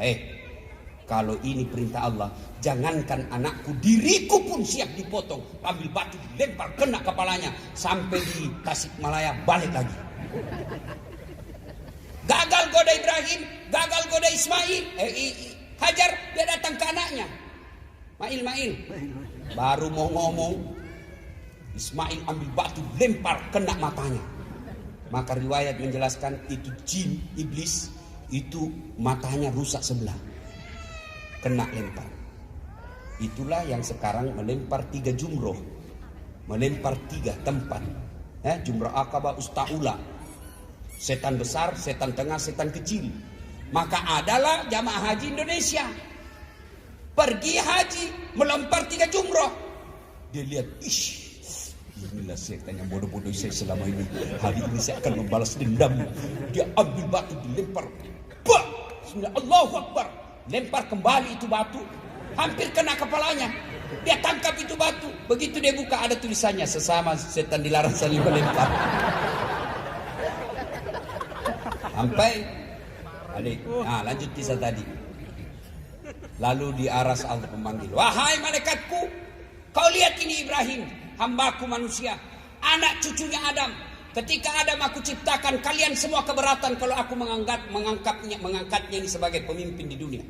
Kalau ini perintah Allah, jangankan anakku, diriku pun siap dipotong. Ambil batu, dilempar, kena kepalanya. Sampai di Tasikmalaya, balik lagi. Gagal goda Ibrahim, gagal goda Ismail. Hajar, dia datang ke anaknya. Mail. Baru mau ngomong, Ismail ambil batu, lempar, kena matanya. Maka riwayat menjelaskan itu jin, iblis, itu matanya rusak sebelah. Kena lempar. Itulah yang sekarang melempar 3 jumroh, melempar 3 tempat. Jumroh Aqabah, Usta'ula, setan besar, setan tengah, setan kecil. Maka adalah jamaah haji Indonesia pergi haji, melempar 3 jumroh. Dia lihat, inilah setan yang bodoh-bodoh saya selama ini. Hari ini saya akan membalas dendam. Dia ambil batu, dilempar, bah! Bismillah, Allahu Akbar. Lempar kembali itu batu, hampir kena kepalanya. Dia tangkap itu batu. Begitu dia buka, ada tulisannya, sesama setan dilarang saling melempar. Sampai lanjut kisah tadi. Lalu diaras Allah memanggil, wahai malaikatku, kau lihat ini Ibrahim, hambaku manusia, anak cucunya Adam. Ketika Adam aku ciptakan, kalian semua keberatan kalau aku mengangkatnya ini sebagai pemimpin di dunia.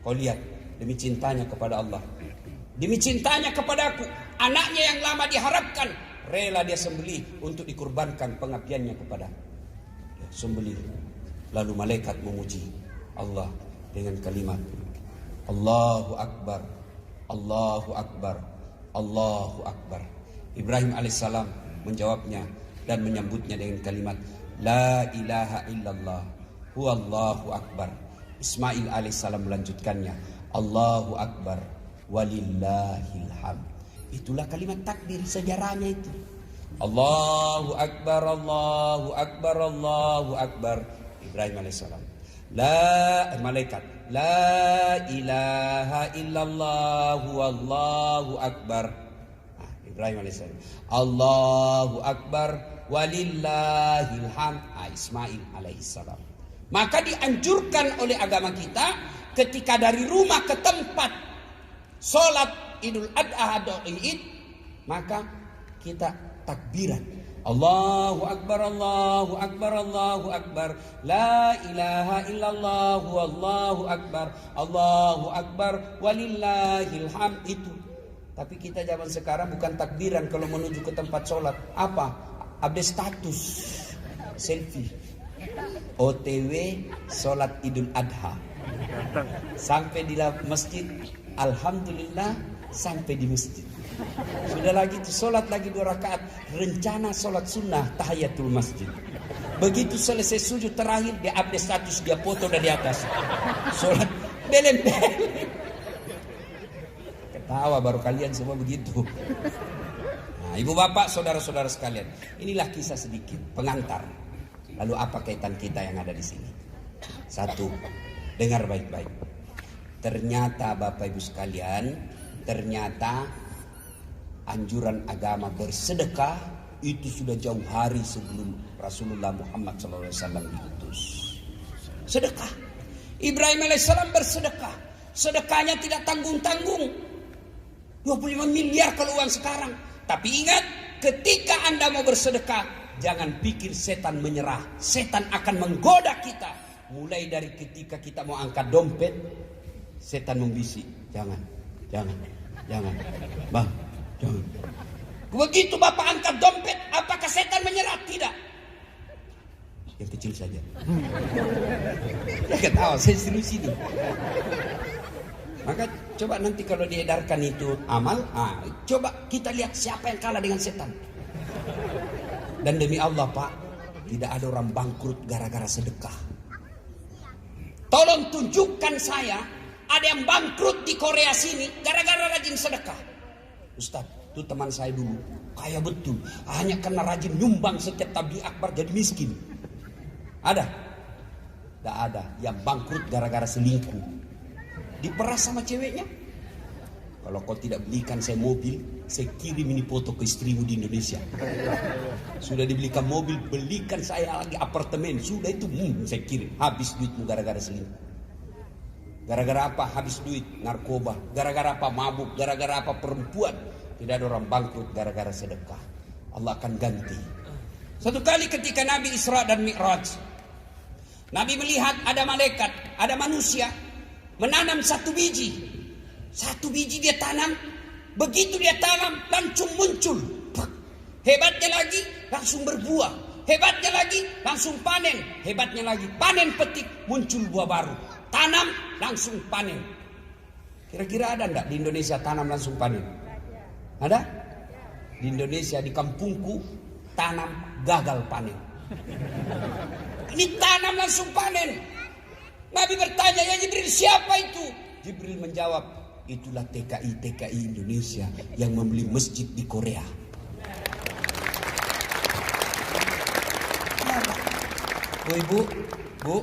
Kau lihat, demi cintanya kepada Allah, demi cintanya kepada aku, anaknya yang lama diharapkan, rela dia sembelih untuk dikurbankan pengabdiannya kepada sembelih. Lalu malaikat memuji Allah dengan kalimat, Allahu Akbar, Allahu Akbar, Allahu Akbar. Ibrahim alaihissalam menjawabnya dan menyambutnya dengan kalimat La ilaha illallah huwallahu akbar. Ismail alaihissalam melanjutkannya, Allahu akbar walillahil hamd. Itulah kalimat takbir, sejarahnya itu. Allahu akbar, Allahu akbar, Allahu akbar. Ibrahim alaihissalam, malaikat, La ilaha illallah huwallahu akbar. Ibrahim alaihissalam, Allahu akbar walillahil hamd. Ismail alaihissalam. Maka dianjurkan oleh agama kita, ketika dari rumah ke tempat sholat Idul Adha atau Id, maka kita takbiran, Allahu akbar, Allahu akbar, Allahu akbar, la ilaha illallah wallahu akbar, Allahu akbar walillahil hamd. Itu. Tapi kita zaman sekarang bukan takbiran kalau menuju ke tempat sholat. Apa? Update status, selfie, OTW sholat Idul Adha. Sampai di masjid, alhamdulillah sampai di masjid. Sudah lagi sholat lagi 2 rakaat, rencana sholat sunnah tahiyatul masjid. Begitu selesai sujud terakhir, dia update status, dia foto dari atas. Sholat belem-belem. Ketawa baru kalian semua begitu. Nah, ibu bapak, saudara-saudara sekalian, inilah kisah sedikit pengantar. Lalu apa kaitan kita yang ada di sini? 1, dengar baik-baik. Ternyata bapak ibu sekalian, ternyata anjuran agama bersedekah itu sudah jauh hari sebelum Rasulullah Muhammad SAW diutus. Sedekah. Ibrahim alaihissalam bersedekah. Sedekahnya tidak tanggung-tanggung. 25 miliar kalau uang sekarang. Tapi ingat, ketika Anda mau bersedekah, jangan pikir setan menyerah. Setan akan menggoda kita. Mulai dari ketika kita mau angkat dompet, setan membisik, jangan, bang, jangan. Begitu bapak angkat dompet, apakah setan menyerah? Tidak. Yang kecil saja. Dia ketawa, saya serius ini. Maka coba nanti kalau diedarkan itu amal, coba kita lihat siapa yang kalah dengan setan. Dan demi Allah Pak, tidak ada orang bangkrut gara-gara sedekah. Tolong tunjukkan saya ada yang bangkrut di Korea sini gara-gara rajin sedekah. Ustaz, itu teman saya dulu kaya betul, hanya karena rajin nyumbang setiap tabligh akbar jadi miskin. Ada? Tidak ada. Yang bangkrut gara-gara selingkuh, diperas sama ceweknya. Kalau kau tidak belikan saya mobil, saya kirim ini foto ke istrimu di Indonesia. Sudah dibelikan mobil, belikan saya lagi apartemen. Sudah itu, saya kirim. Habis duitmu gara-gara selingkuh. Gara-gara apa habis duit? Narkoba. Gara-gara apa? Mabuk. Gara-gara apa? Perempuan. Tidak ada orang bangkrut gara-gara sedekah. Allah akan ganti. Satu kali ketika Nabi Isra dan Mi'raj, Nabi melihat ada malaikat, ada manusia menanam satu biji. Satu biji dia tanam, begitu dia tanam langsung muncul. Hebatnya lagi langsung berbuah. Hebatnya lagi langsung panen. Hebatnya lagi panen petik muncul buah baru. Tanam langsung panen. Kira-kira ada enggak di Indonesia tanam langsung panen? Ada? Di Indonesia di kampungku tanam gagal panen. Ini tanam langsung panen. Nabi bertanya, ya Jibril, siapa itu? Jibril menjawab, itulah TKI Indonesia yang membeli masjid di Korea. Bu,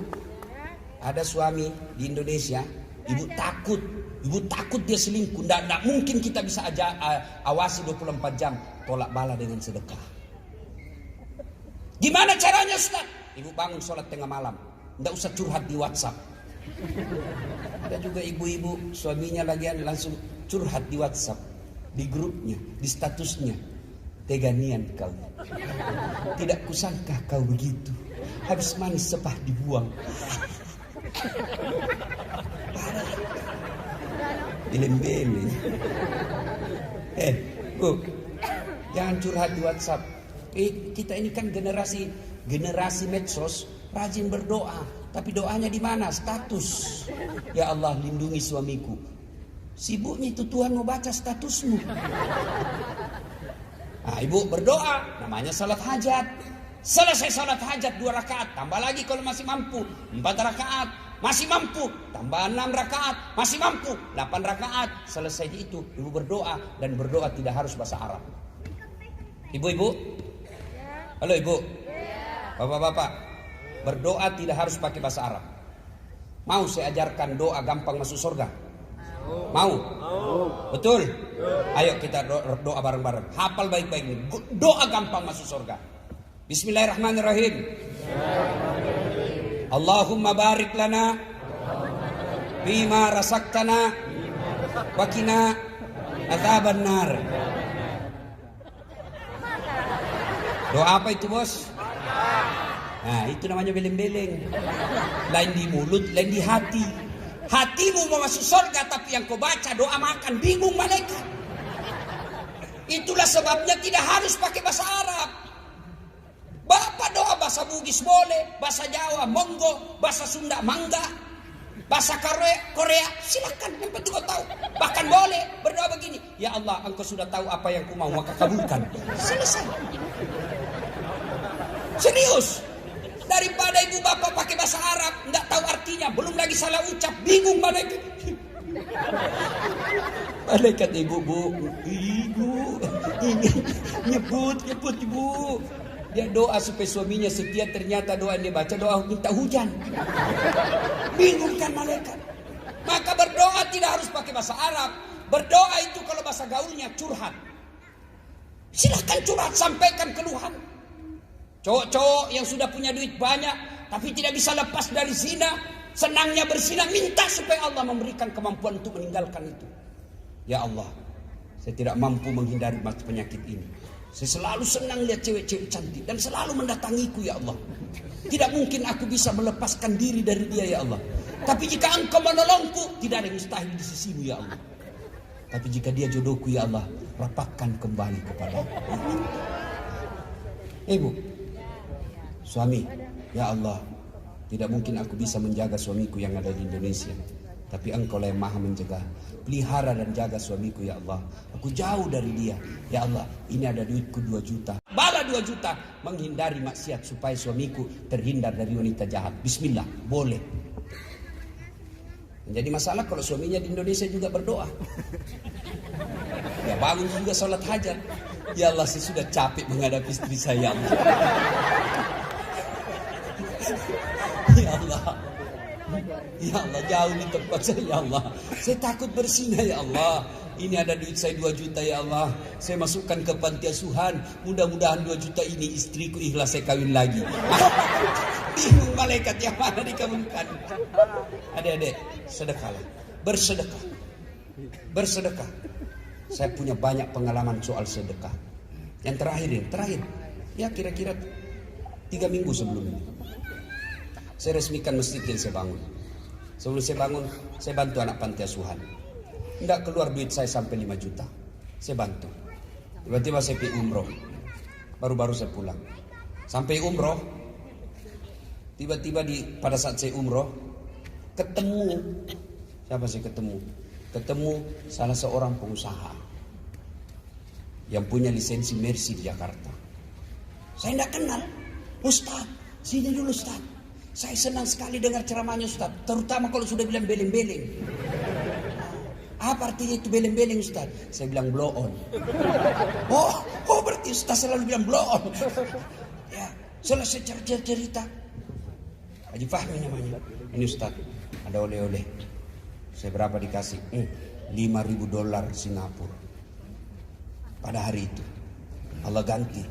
ada suami di Indonesia, ibu takut dia selingkuh. Tidak mungkin kita bisa awasi 24 jam, tolak bala dengan sedekah. Gimana caranya Ustaz? Ibu bangun sholat tengah malam, tidak usah curhat di WhatsApp. Ada juga ibu-ibu suaminya langsung curhat di WhatsApp, di grupnya, di statusnya. Teganian kau, tidak kusangka kau begitu. Habis manis sepah dibuang. Dilembelin. Bu, jangan curhat di WhatsApp. Kita ini kan generasi medsos, rajin berdoa, tapi doanya di mana? Status. Ya Allah, lindungi suamiku. Sibuknya itu Tuhan mau baca statusmu. Nah, ibu berdoa, namanya salat hajat. Selesai salat hajat 2 rakaat, tambah lagi kalau masih mampu 4 rakaat, masih mampu tambah 6 rakaat, masih mampu 8 rakaat. Selesai itu ibu berdoa, dan berdoa tidak harus bahasa Arab. Ibu-ibu, halo ibu, bapak-bapak, berdoa tidak harus pakai bahasa Arab. Mau saya ajarkan doa gampang masuk surga? Mau? Betul? Ayo kita doa bareng-bareng. Hafal baik-baik ini. Doa gampang masuk surga. Bismillahirrahmanirrahim. Allahumma barik lana bima rasaktana wa qina adzaban nar. Doa apa itu, Bos? Nah, itu namanya beleng-beleng. Lain di mulut, lain di hati. Hatimu mau masuk surga, tapi yang kau baca doa makan, bingung malaikat. Itulah sebabnya tidak harus pakai bahasa Arab. Bapak doa bahasa Bugis boleh, bahasa Jawa monggo, bahasa Sunda mangga, bahasa Korea silakan, yang penting kau tahu. Bahkan boleh berdoa begini, ya Allah, engkau sudah tahu apa yang ku mau, maka kabulkan. Selesai. Serius. Daripada ibu bapak pakai bahasa Arab, nggak tahu artinya, belum lagi salah ucap, bingung malaikat. Malaikat ibu nyebut ibu. Dia doa supaya suaminya setia, ternyata doa yang dia baca doa minta hujan. Bingung kan malaikat. Maka berdoa tidak harus pakai bahasa Arab. Berdoa itu kalau bahasa gaulnya curhat. Silahkan curhat, sampaikan keluhan. Cowok-cowok yang sudah punya duit banyak tapi tidak bisa lepas dari zina, senangnya berzina, minta supaya Allah memberikan kemampuan untuk meninggalkan itu. Ya Allah, saya tidak mampu menghindari penyakit ini. Saya selalu senang lihat cewek-cewek cantik dan selalu mendatangiku, ya Allah. Tidak mungkin aku bisa melepaskan diri dari dia, ya Allah. Tapi jika engkau menolongku, tidak ada yang mustahil di sisimu, ya Allah. Tapi jika dia jodohku, ya Allah, rapatkan kembali kepada Ibu. Suami, ya Allah, tidak mungkin aku bisa menjaga suamiku yang ada di Indonesia, tapi Engkau lah yang maha menjaga. Pelihara dan jaga suamiku ya Allah. Aku jauh dari dia. Ya Allah, ini ada duitku 2 juta. Bala 2 juta. Menghindari maksiat supaya suamiku terhindar dari wanita jahat. Bismillah, boleh. Jadi masalah kalau suaminya di Indonesia juga berdoa. Ya bangun juga sholat hajat. Ya Allah, saya sudah capek menghadapi istri saya. Ya Allah. Ya Allah, jauh di tempat saya ya Allah. Saya takut bersinah ya Allah. Ini ada duit saya 2 juta ya Allah. Saya masukkan ke panti asuhan. Mudah-mudahan 2 juta ini istriku ikhlas saya kawin lagi. Bingung malaikat yang mana dikawinkan. Adik-adik, sedekahlah. Bersedekah. Bersedekah. Saya punya banyak pengalaman soal sedekah. Yang terakhir. Ya kira-kira 3 minggu sebelum ini. Saya resmikan masjid yang saya bangun. Sebelum saya bangun, saya bantu anak panti asuhan. Tidak keluar duit saya sampai 5 juta. Saya bantu. Tiba-tiba saya pergi umroh. Baru-baru saya pulang. Sampai umroh, tiba-tiba pada saat saya umroh, ketemu. Siapa saya ketemu? Ketemu salah seorang pengusaha yang punya lisensi Mercy di Jakarta. Saya tidak kenal. Ustaz, sini dulu Ustaz. Saya senang sekali dengar ceramahnya Ustaz, terutama kalau sudah bilang beleng-beleng. Apa artinya itu beleng-beleng Ustaz? Saya bilang blow on. Oh berarti Ustaz selalu bilang blow on. Ya, selesai cerita. Haji Fahmi namanya. Ini Ustaz, ada oleh-oleh. Saya berapa dikasih? $5.000 Singapura. Pada hari itu Allah ganti.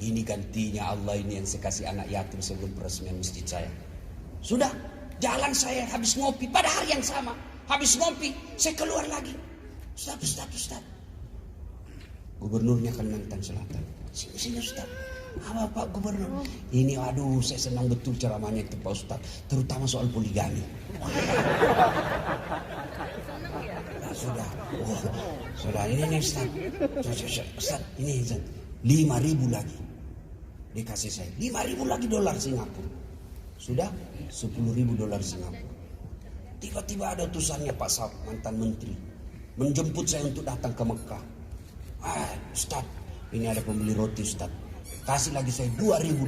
Ini gantinya Allah, ini yang saya kasih anak yatim sebelum peresmian masjid saya. Sudah, jalan saya habis ngopi pada hari yang sama. Habis ngopi, saya keluar lagi. Ustaz. Gubernurnya Kalimantan Selatan. Sini Ustaz. Apa Pak Gubernur? Ini aduh, saya senang betul ceramahnya itu Pak Ustaz. Terutama soal poligami. Sudah ini Ustaz. Ustaz, ini Ustaz. 5.000 lagi. Dikasih saya 5.000 lagi dolar Singapura. Sudah $10.000 Singapura. Tiba-tiba ada utusannya Pak Saud, mantan menteri, menjemput saya untuk datang ke Mekah. Ustaz, ini ada pembeli roti Ustaz. Kasih lagi saya $2.000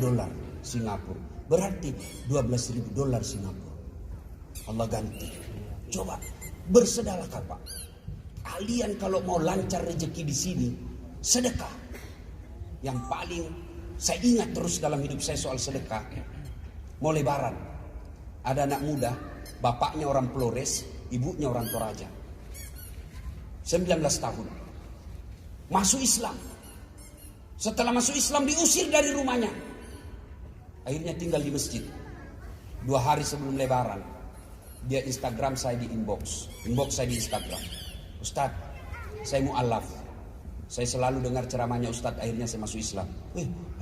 Singapura. Berarti $12.000 Singapura. Allah ganti. Coba bersedekah Pak. Kalian kalau mau lancar rezeki di sini, sedekah. Yang paling saya ingat terus dalam hidup saya soal sedekah, mau lebaran, ada anak muda, bapaknya orang Flores, ibunya orang Toraja, 19 tahun, masuk Islam. Setelah masuk Islam diusir dari rumahnya, akhirnya tinggal di masjid. 2 hari sebelum lebaran, dia Instagram saya di inbox saya di Instagram. Ustaz, saya mu'alaf. Saya selalu dengar ceramahnya Ustadz, akhirnya saya masuk Islam.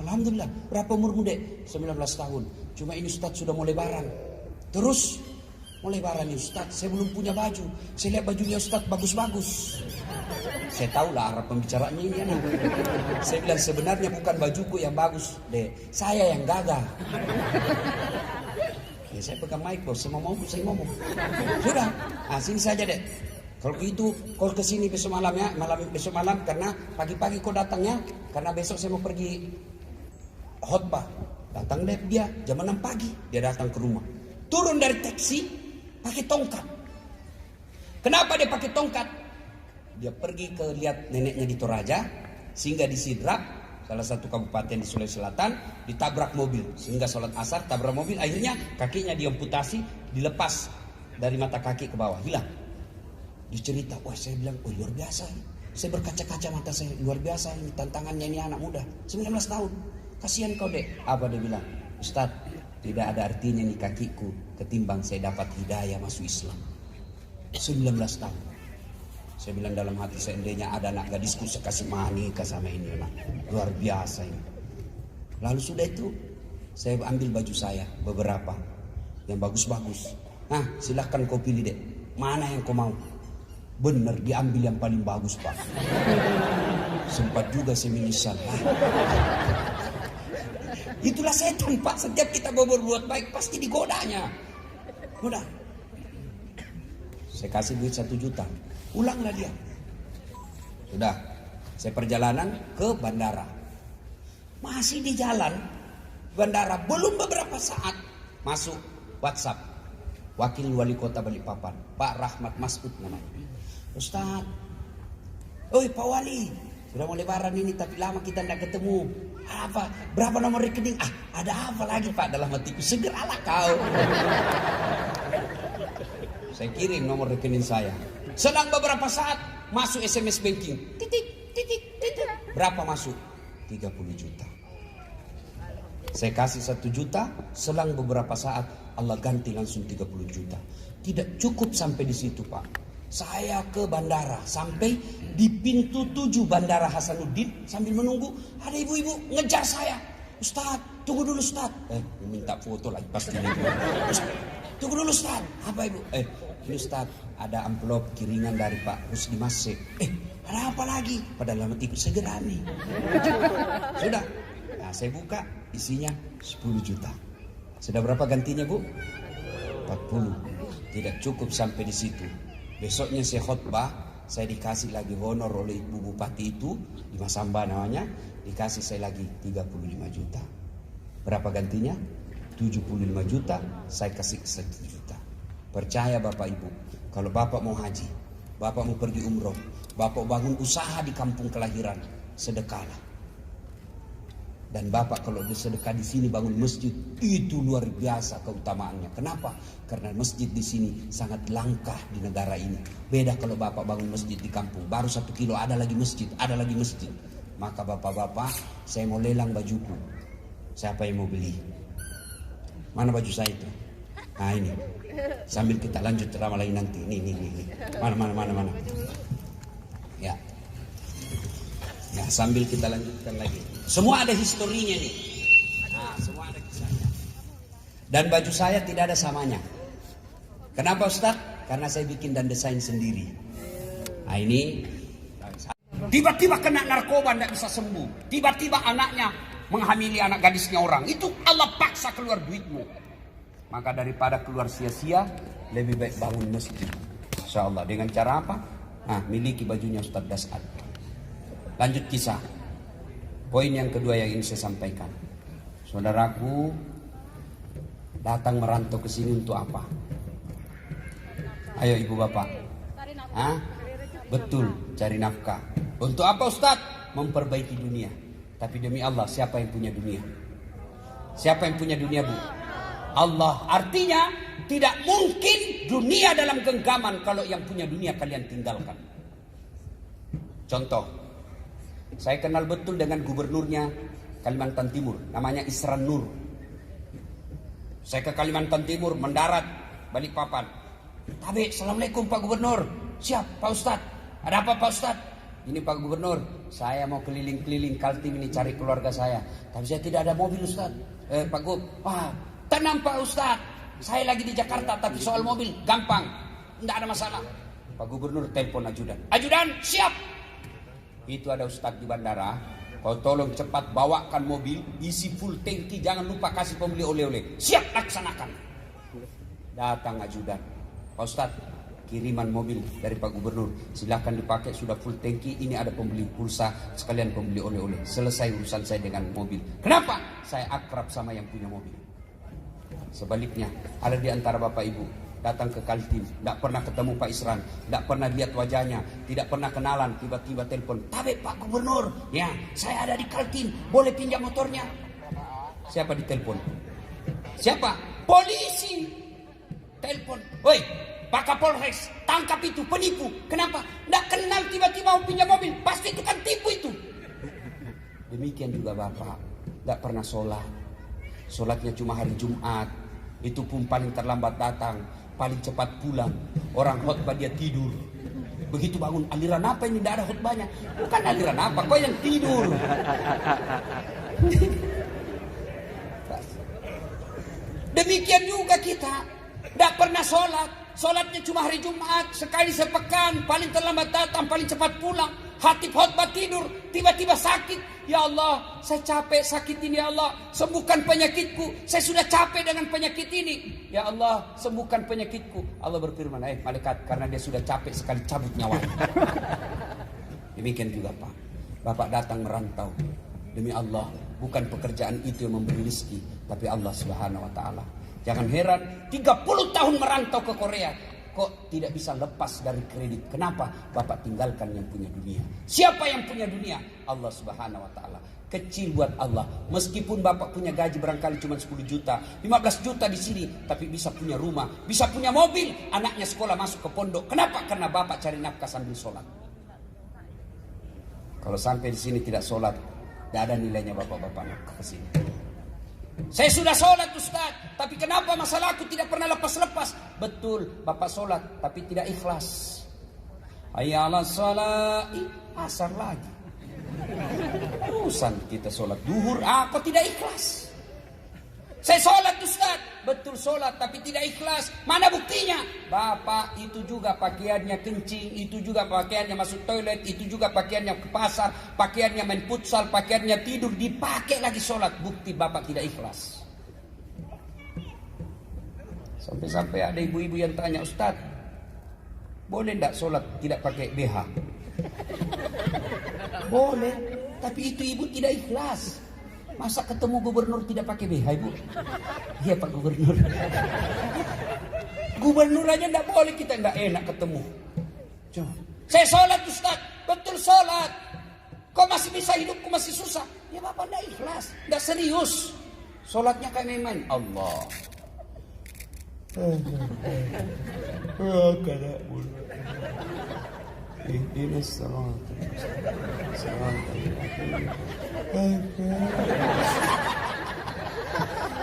Alhamdulillah, berapa umurmu dek? 19 tahun. Cuma ini Ustadz sudah mau lebaran. Terus, mau lebaran nih Ustadz, saya belum punya baju. Saya lihat bajunya Ustadz bagus-bagus. Saya tahu lah arah pembicaranya ini anak. Saya bilang sebenarnya bukan bajuku yang bagus dek, saya yang gagal. Ya saya pegang mic bos, saya mau Sudah, sini saja dek. Kalau begitu, kau kesini besok malam ya, besok malam karena pagi-pagi kau datangnya, karena besok saya mau pergi khotbah. Datang deh dia jam 6 pagi, dia datang ke rumah. Turun dari taksi, pakai tongkat. Kenapa dia pakai tongkat? Dia pergi ke lihat neneknya di Toraja, sehingga di Sidrap, salah satu kabupaten di Sulawesi Selatan, ditabrak mobil. Sehingga sholat asar, tabrak mobil, akhirnya kakinya diamputasi, dilepas dari mata kaki ke bawah, hilang. Dia cerita, saya bilang, luar biasa. Saya berkaca-kaca mata saya, luar biasa ini tantangannya ini anak muda, 19 tahun. Kasihan kau dek. Apa dia bilang? Ustaz, tidak ada artinya nih kakiku ketimbang saya dapat hidayah masuk Islam. 19 tahun. Saya bilang dalam hati, seandainya ada anak gadisku saya kasih nikah sama ini anak. Luar biasa ini. Lalu sudah itu, saya ambil baju saya beberapa yang bagus-bagus. Silahkan kau pilih dek. Mana yang kau mau? Bener, diambil yang paling bagus Pak. Sempat juga saya menyesal. Itulah setan Pak. Setiap kita berbuat baik pasti digodanya. Udah. Saya kasih duit 1 juta. Ulanglah dia. Sudah. Saya perjalanan ke bandara. Masih di jalan bandara, belum beberapa saat masuk WhatsApp Wakil Wali Kota Balikpapan, Pak Rahmat Masud namanya. Ustaz, oi Pak Wali, sudah mau lebaran ini tapi lama kita tidak ketemu. Apa? Berapa nomor rekening? Ada apa lagi Pak dalam hatiku? Segeralah kau. Saya kirim nomor rekening saya. Selang beberapa saat masuk SMS banking. Titik, titik, titik. Berapa masuk? 30 juta. Saya kasih 1 juta, selang beberapa saat Allah ganti langsung 30 juta. Tidak cukup sampai di situ Pak. Saya ke bandara, sampai di pintu 7 Bandara Hasanuddin, sambil menunggu ada ibu-ibu ngejar saya. Ustaz, tunggu dulu Ustaz. Minta foto lagi pasti. Tunggu dulu Ustaz. Apa ibu? Ini Ustaz, ada amplop kiriman dari Pak Rusdi Masih. Ada apa lagi? Padahal lama tikus segera nih. Sudah. Nah, saya buka, isinya 10 juta. Sudah berapa gantinya Bu? 40. Tidak cukup sampai di situ. Besoknya saya khotbah, saya dikasih lagi honor oleh Ibu Bupati itu, di Masamba namanya, dikasih saya lagi 35 juta. Berapa gantinya? 75 juta, saya kasih 1 juta. Percaya Bapak Ibu, kalau Bapak mau haji, Bapak mau pergi umroh, Bapak bangun usaha di kampung kelahiran, sedekahlah. Dan Bapak kalau bersedekah di sini bangun masjid, itu luar biasa keutamaannya. Kenapa? Karena masjid di sini sangat langka di negara ini. Beda kalau Bapak bangun masjid di kampung, baru 1 kilo ada lagi masjid, ada lagi masjid. Maka Bapak-bapak, saya mau lelang bajuku. Siapa yang mau beli? Mana baju saya itu? Nah ini. Sambil kita lanjut ceramah lagi nanti. Ini. Mana. Ya. Nah, sambil kita lanjutkan lagi. Semua ada historinya nih. Nah, semua ada kisahnya. Dan baju saya tidak ada samanya. Kenapa Ustaz? Karena saya bikin dan desain sendiri. Nah ini. Tiba-tiba kena narkoba tidak bisa sembuh. Tiba-tiba anaknya menghamili anak gadisnya orang. Itu Allah paksa keluar duitmu. Maka daripada keluar sia-sia, lebih baik bangun masjid. InsyaAllah. Dengan cara apa? Nah, miliki bajunya Ustaz Dasad. Lanjut kisah. Poin yang kedua yang ingin saya sampaikan. Saudaraku datang merantau ke sini untuk apa? Ayo ibu bapak. Betul, cari nafkah. Untuk apa Ustaz? Memperbaiki dunia. Tapi demi Allah, siapa yang punya dunia? Siapa yang punya dunia Bu? Allah. Artinya tidak mungkin dunia dalam genggaman kalau yang punya dunia kalian tinggalkan. Contoh. Saya kenal betul dengan gubernurnya Kalimantan Timur, namanya Isran Nur. Saya ke Kalimantan Timur, mendarat, Balikpapan. Tabe, Assalamualaikum Pak Gubernur. Siap Pak Ustadz. Ada apa Pak Ustadz? Ini Pak Gubernur, saya mau keliling-keliling Kaltim ini cari keluarga saya. Tapi saya tidak ada mobil Ustadz. Pak Gub, tenang Pak Ustadz. Saya lagi di Jakarta, tapi soal mobil gampang, tidak ada masalah. Pak Gubernur telepon ajudan. Ajudan, siap. Itu ada Ustadz di bandara. Kau tolong cepat bawakan mobil, isi full tangki, jangan lupa kasih pembeli oleh-oleh. Siap, laksanakan. Datang ajudan. Pak Ustadz, kiriman mobil dari Pak Gubernur, silahkan dipakai, sudah full tangki. Ini ada pembeli pulsa, sekalian pembeli oleh-oleh. Selesai urusan saya dengan mobil. Kenapa? Saya akrab sama yang punya mobil. Sebaliknya, ada di antara Bapak Ibu datang ke Kaltim, tidak pernah ketemu Pak Isran, tidak pernah lihat wajahnya, tidak pernah kenalan, tiba-tiba telepon, Tabe Pak Gubernur, ya saya ada di Kaltim, boleh pinjam motornya? Siapa ditelepon? Siapa? Polisi. Telepon, woi Pak Kapolres, tangkap itu penipu. Kenapa? Tidak kenal, tiba-tiba mau pinjam mobil, pasti itu kan tipu itu. Demikian juga Bapak, tidak pernah sholat, sholatnya cuma hari Jumat, itu pun paling terlambat datang, paling cepat pulang. Orang khutbah dia tidur. Begitu bangun, aliran apa ini? Tidak ada khutbahnya. Bukan aliran apa, kau yang tidur. Demikian juga kita. Tidak pernah sholat. Sholatnya cuma hari Jumat, sekali sepekan, paling terlambat datang, paling cepat pulang. Hatib khotbah tidur, tiba-tiba sakit. Ya Allah, saya capek sakit ini ya Allah. Sembuhkan penyakitku. Saya sudah capek dengan penyakit ini. Ya Allah, sembuhkan penyakitku. Allah berfirman, malaikat, karena dia sudah capek sekali, cabut nyawanya. Demikian juga Pak. Bapak datang merantau. Demi Allah, bukan pekerjaan itu yang memberi rezeki, tapi Allah Subhanahu wa taala. Jangan heran 30 tahun merantau ke Korea, kok tidak bisa lepas dari kredit. Kenapa? Bapak tinggalkan yang punya dunia. Siapa yang punya dunia? Allah Subhanahu wa taala. Kecil buat Allah. Meskipun Bapak punya gaji barangkali cuma 10 juta, 15 juta di sini, tapi bisa punya rumah, bisa punya mobil, anaknya sekolah masuk ke pondok. Kenapa? Karena Bapak cari nafkah sambil sholat. Kalau sampai di sini tidak sholat, tidak ada nilainya bapak-bapak ke sini. Saya sudah sholat Ustaz, tapi kenapa masalahku tidak pernah lepas-lepas? Betul, bapak sholat, tapi tidak ikhlas. Hayya 'alas shalah, asar lagi. Urusan kita sholat duhur, kok tidak ikhlas? Saya sholat Ustaz, betul sholat tapi tidak ikhlas. Mana buktinya? Bapak itu juga pakaiannya kencing, itu juga pakaiannya masuk toilet, itu juga pakaiannya ke pasar, pakaiannya main futsal, pakaiannya tidur, dipakai lagi sholat. Bukti bapak tidak ikhlas. Sampai-sampai ada ibu-ibu yang tanya, Ustaz, boleh tidak sholat tidak pakai BH? Boleh, tapi itu ibu tidak ikhlas. Masa ketemu gubernur tidak pakai BH, Ibu? Iya Pak Gubernur. Gubernur aja tidak boleh, kita nggak enak ketemu. Coba. Saya sholat Ustaz, betul sholat. Kok masih bisa hidupku masih susah? Ya Bapak tidak ikhlas, tidak serius. Sholatnya kayak main-main. Allah.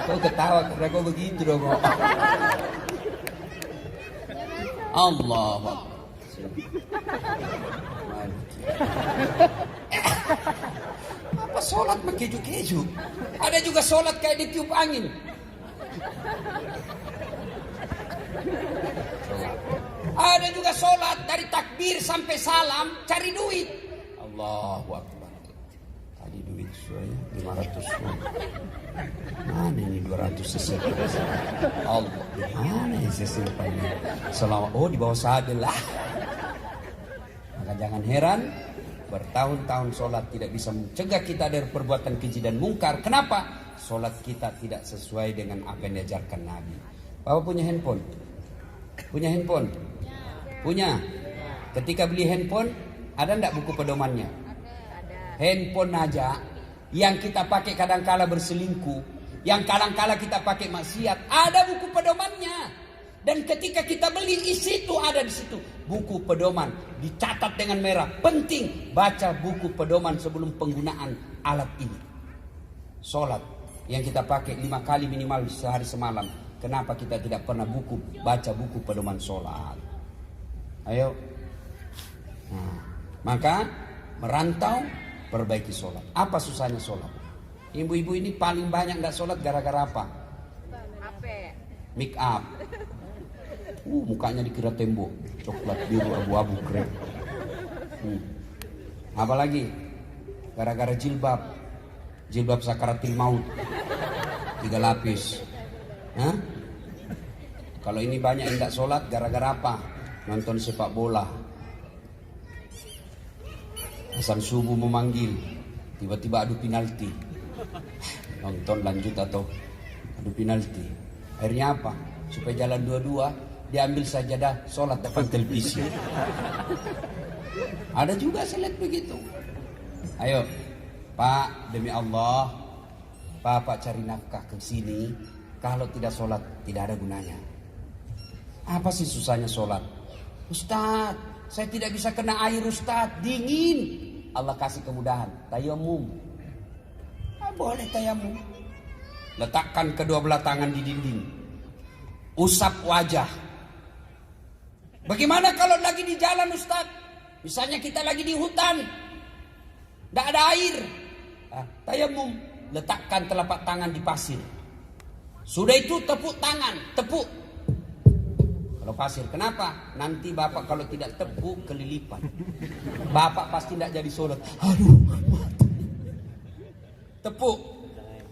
Kau ketawa karena kau begitu dong. Allah. Apa sholat keju-keju? Ada juga sholat kayak ditiup angin. Ada juga sholat dari takbir sampai salam cari duit. Allahu Akbar. Tadi duit saya 500. Mana ini 200 sesimpan? Allah, mana yang sesimpannya? Di bawah sadel lah. Maka jangan heran bertahun-tahun sholat tidak bisa mencegah kita dari perbuatan keji dan mungkar. Kenapa? Sholat kita tidak sesuai dengan apa yang diajarkan Nabi. Bapak punya handphone? Punya handphone? Punya. Ketika beli handphone, ada enggak buku pedomannya? Ada. Handphone aja yang kita pakai kadang-kala berselingkuh, yang kadang-kala kita pakai maksiat, ada buku pedomannya. Dan ketika kita beli, isi itu ada di situ. Buku pedoman dicatat dengan merah. Penting baca buku pedoman sebelum penggunaan alat ini. Sholat yang kita pakai 5 kali minimal sehari semalam. Kenapa kita tidak pernah baca buku pedoman sholat? Ayo. Nah, maka merantau, perbaiki sholat. Apa susahnya sholat? Ibu-ibu ini paling banyak nggak sholat gara-gara apa? Make up. Mukanya dikira tembok, coklat biru abu-abu keren. Apalagi gara-gara jilbab sakaratil maut 3 lapis. Kalau ini banyak yang tidak sholat gara-gara apa? Nonton sepak bola. Azan subuh memanggil, tiba-tiba adu penalti. Nonton lanjut atau adu penalti. Akhirnya apa? Supaya jalan dua-dua, diambil sajadah sholat depan televisi. Ada juga saya lihat begitu. Ayo, Pak, demi Allah, Bapak cari nafkah ke sini. Kalau tidak sholat, tidak ada gunanya. Apa sih susahnya sholat? Ustaz, saya tidak bisa kena air Ustaz, dingin. Allah kasih kemudahan, tayamum. Boleh tayamum. Letakkan kedua belah tangan di dinding. Usap wajah. Bagaimana kalau lagi di jalan Ustaz? Misalnya kita lagi di hutan, tidak ada air. Tayamum, letakkan telapak tangan di pasir. Sudah itu tepuk tangan, tepuk. Kalau pasir, kenapa? Nanti bapak kalau tidak tepuk kelilipan. Bapak pasti tidak jadi sholat. Aduh, tepuk.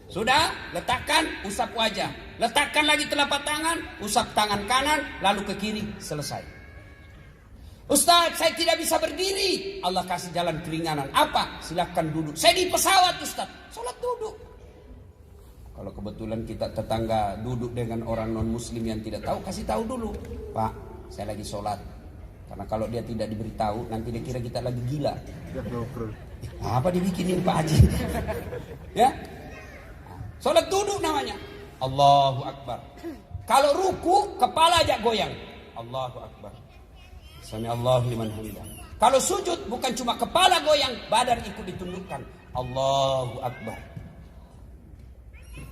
Sudah, letakkan, usap wajah. Letakkan lagi telapak tangan, usap tangan kanan, lalu ke kiri, selesai. Ustaz, saya tidak bisa berdiri. Allah kasih jalan keringanan. Apa? Silahkan duduk. Saya di pesawat, Ustaz. Sholat duduk. Kalau kebetulan kita tetangga duduk dengan orang non-muslim yang tidak tahu, kasih tahu dulu. Pak, saya lagi sholat. Karena kalau dia tidak diberitahu, nanti dia kira kita lagi gila. Apa dibikinin Pak Haji? Ya? Sholat duduk namanya. Allahu Akbar. Kalau ruku, kepala aja goyang. Allahu Akbar. Sami Allahu liman hamidah. Kalau sujud, bukan cuma kepala goyang, badan ikut ditundukkan. Allahu Akbar.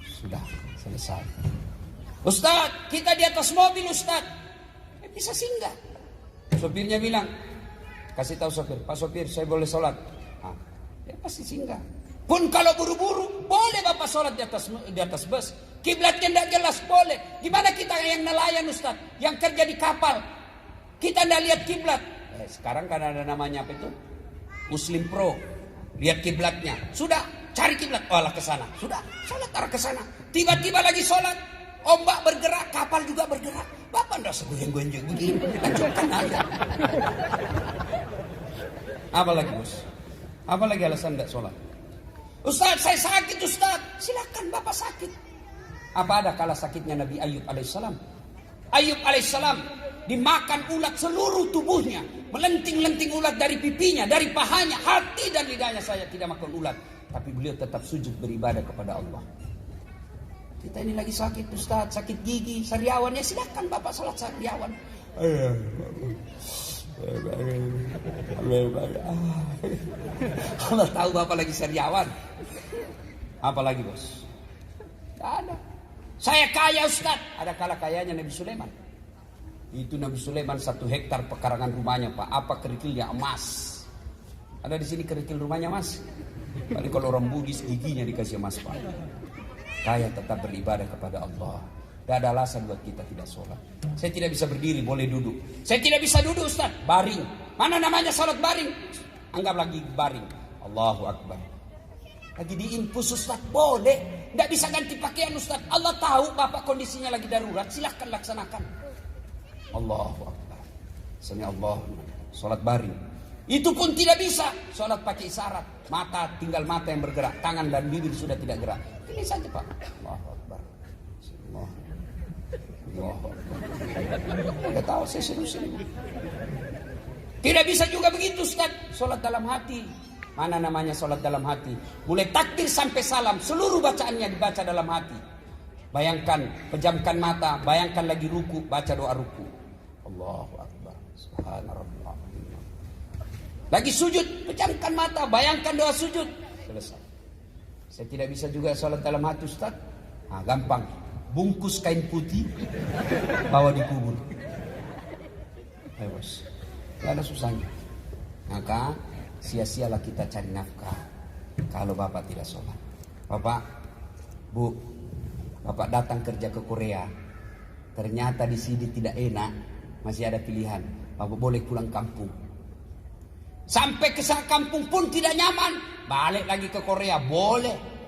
Sudah selesai. Ustaz, kita di atas mobil Ustaz. Bisa singgah. Sopirnya bilang, kasih tahu sopir, Pak sopir, saya boleh sholat. Ya pasti singgah. Pun kalau buru-buru, boleh bapak sholat di atas bus. Kiblatnya tidak jelas, boleh. Gimana kita yang nelayan Ustaz, yang kerja di kapal, kita tidak lihat kiblat. Sekarang kan ada namanya apa itu? Muslim Pro. Lihat kiblatnya. Sudah, cari kiblat. Olah ke sana. Sudah, sholat arah ke sana. Tiba-tiba lagi sholat, ombak bergerak, kapal juga bergerak. Bapak tidak segoyang-goyang begini. Lanjutkan aja. Apa lagi bos? Apa lagi alasan tidak sholat? Ustaz, saya sakit Ustaz. Silakan bapak sakit. Apa ada kala sakitnya Nabi Ayub alaihissalam? Ayub alaihissalam dimakan ulat seluruh tubuhnya. Melenting-lenting ulat dari pipinya, dari pahanya, hati dan lidahnya. Saya tidak makan ulat. Tapi beliau tetap sujud beribadah kepada Allah. Kita ini lagi sakit Ustaz, sakit gigi, sariawan. Ya silakan bapak sholat sariawan. Allah tahu bapak lagi sariawan. Apa lagi bos? Tidak ada. Saya kaya Ustaz. Ada kala kayanya Nabi Sulaiman. Itu Nabi Sulaiman 1 hektar pekarangan rumahnya Pak. Apa kerikilnya? Emas. Ada di sini kerikil rumahnya Mas. Tapi kalau orang Bugis giginya dikasih emas Pak. Kaya tetap beribadah kepada Allah. Tidak ada alasan buat kita tidak sholat. Saya tidak bisa berdiri, boleh duduk. Saya tidak bisa duduk Ustaz, baring. Mana namanya sholat baring? Anggap lagi baring. Allahu Akbar. Lagi diinfus Ustaz, boleh. Tidak bisa ganti pakaian Ustaz. Allah tahu bapak kondisinya lagi darurat, silahkan laksanakan. Allahu Akbar. Sami Allah. Sholat baring. Itu pun tidak bisa. Sholat pakai isyarat. Mata, tinggal mata yang bergerak. Tangan dan bibir sudah tidak gerak. Ini saja Pak. Allahu Akbar. Allah. Tidak tahu saya serius ini. Tidak bisa juga begitu Ustaz. Sholat dalam hati. Mana namanya sholat dalam hati? Mulai takbir sampai salam, seluruh bacaannya dibaca dalam hati. Bayangkan, pejamkan mata, bayangkan lagi ruku, baca doa ruku. Allahu Akbar. Subhanallah. Lagi sujud, pejamkan mata, bayangkan doa sujud. Selesai. Saya tidak bisa juga sholat dalam hati Ustaz. Gampang. Bungkus kain putih, bawa dikubur. Ayo bos. Tidak ada susahnya. Maka sia-sialah kita cari nafkah kalau bapak tidak sholat. Bapak, bu, bapak datang kerja ke Korea. Ternyata di sini tidak enak. Masih ada pilihan. Bapak boleh pulang kampung. Sampai ke kampung pun tidak nyaman. Balik lagi ke Korea, boleh.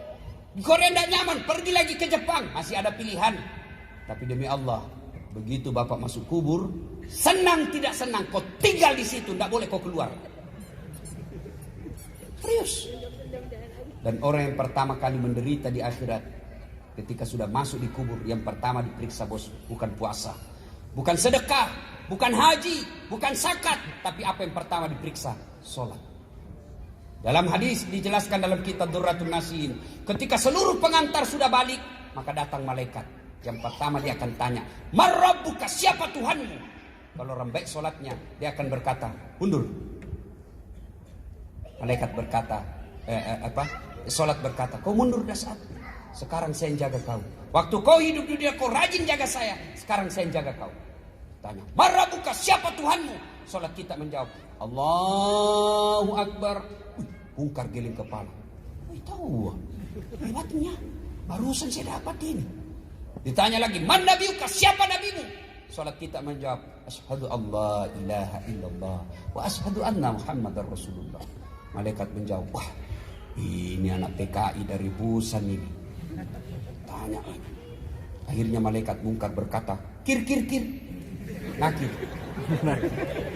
Di Korea tidak nyaman, pergi lagi ke Jepang. Masih ada pilihan. Tapi demi Allah, begitu bapak masuk kubur, senang tidak senang, kau tinggal di situ, tidak boleh kau keluar. Serius. Dan orang yang pertama kali menderita di akhirat, ketika sudah masuk di kubur, yang pertama diperiksa bos, bukan puasa, bukan sedekah, bukan haji, bukan zakat, tapi apa yang pertama diperiksa? Sholat. Dalam hadis dijelaskan dalam kitab Durratun Nasihin, ketika seluruh pengantar sudah balik, maka datang malaikat. Yang pertama dia akan tanya, "Marrabbuka, siapa Tuhanmu?" Kalau orang baik sholatnya, dia akan berkata, "Undur." Malaikat berkata, sholat berkata, "Kau mundur dah saat. Sekarang saya yang jaga kau. Waktu kau hidup di dunia kau rajin jaga saya. Sekarang saya yang jaga kau." Tanya, "Marrabbuka, siapa Tuhanmu?" Sholat kita menjawab, "Allahu Akbar." Bungkar geling kepala. Tahu hebatnya. Barusan saya dapat ini. Ditanya lagi, "Man nabiuka, siapa nabimu?" Salat kita menjawab, asyhadu Allah ilaha illallah wa asyhadu anna Muhammadar Rasulullah. Malaikat menjawab, wah ini anak PKI dari Busan ini. Tanya lagi. Akhirnya malaikat mungkar berkata, kir. Nakir.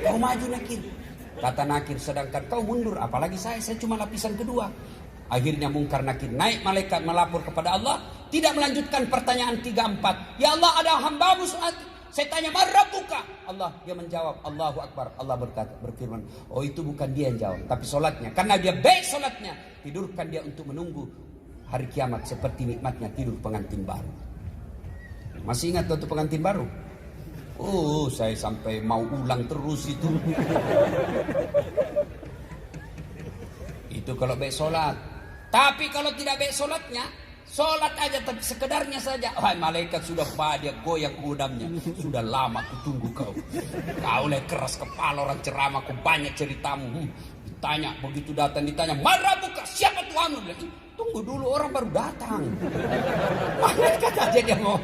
Kau maju Nakir. Kata Nakir, sedangkan kau mundur. Apalagi saya cuma lapisan kedua. Akhirnya mungkar Nakir naik malaikat melapor kepada Allah. Tidak melanjutkan pertanyaan 3-4. Ya Allah, ada hambamu saya tanya, man rabbuka? Allah, dia menjawab, Allahu Akbar. Allah berfirman, oh itu bukan dia yang jawab, tapi solatnya. Karena dia baik solatnya, tidurkan dia untuk menunggu hari kiamat seperti nikmatnya tidur pengantin baru. Masih ingat waktu pengantin baru? Oh, saya sampai mau ulang terus itu. Itu kalau baik solat. Tapi kalau tidak baik solatnya, solat aja tapi sekedarnya saja. Wah, malaikat sudah pada goyang kudamnya. Sudah lama aku tunggu kau. Kau le keras kepala orang ceramah, kau banyak ceritamu. Ditanya, begitu datang ditanya, "Mana buka? Siapa Tuhanmu?" Tunggu dulu, orang baru datang. Malaikat aja dia mau.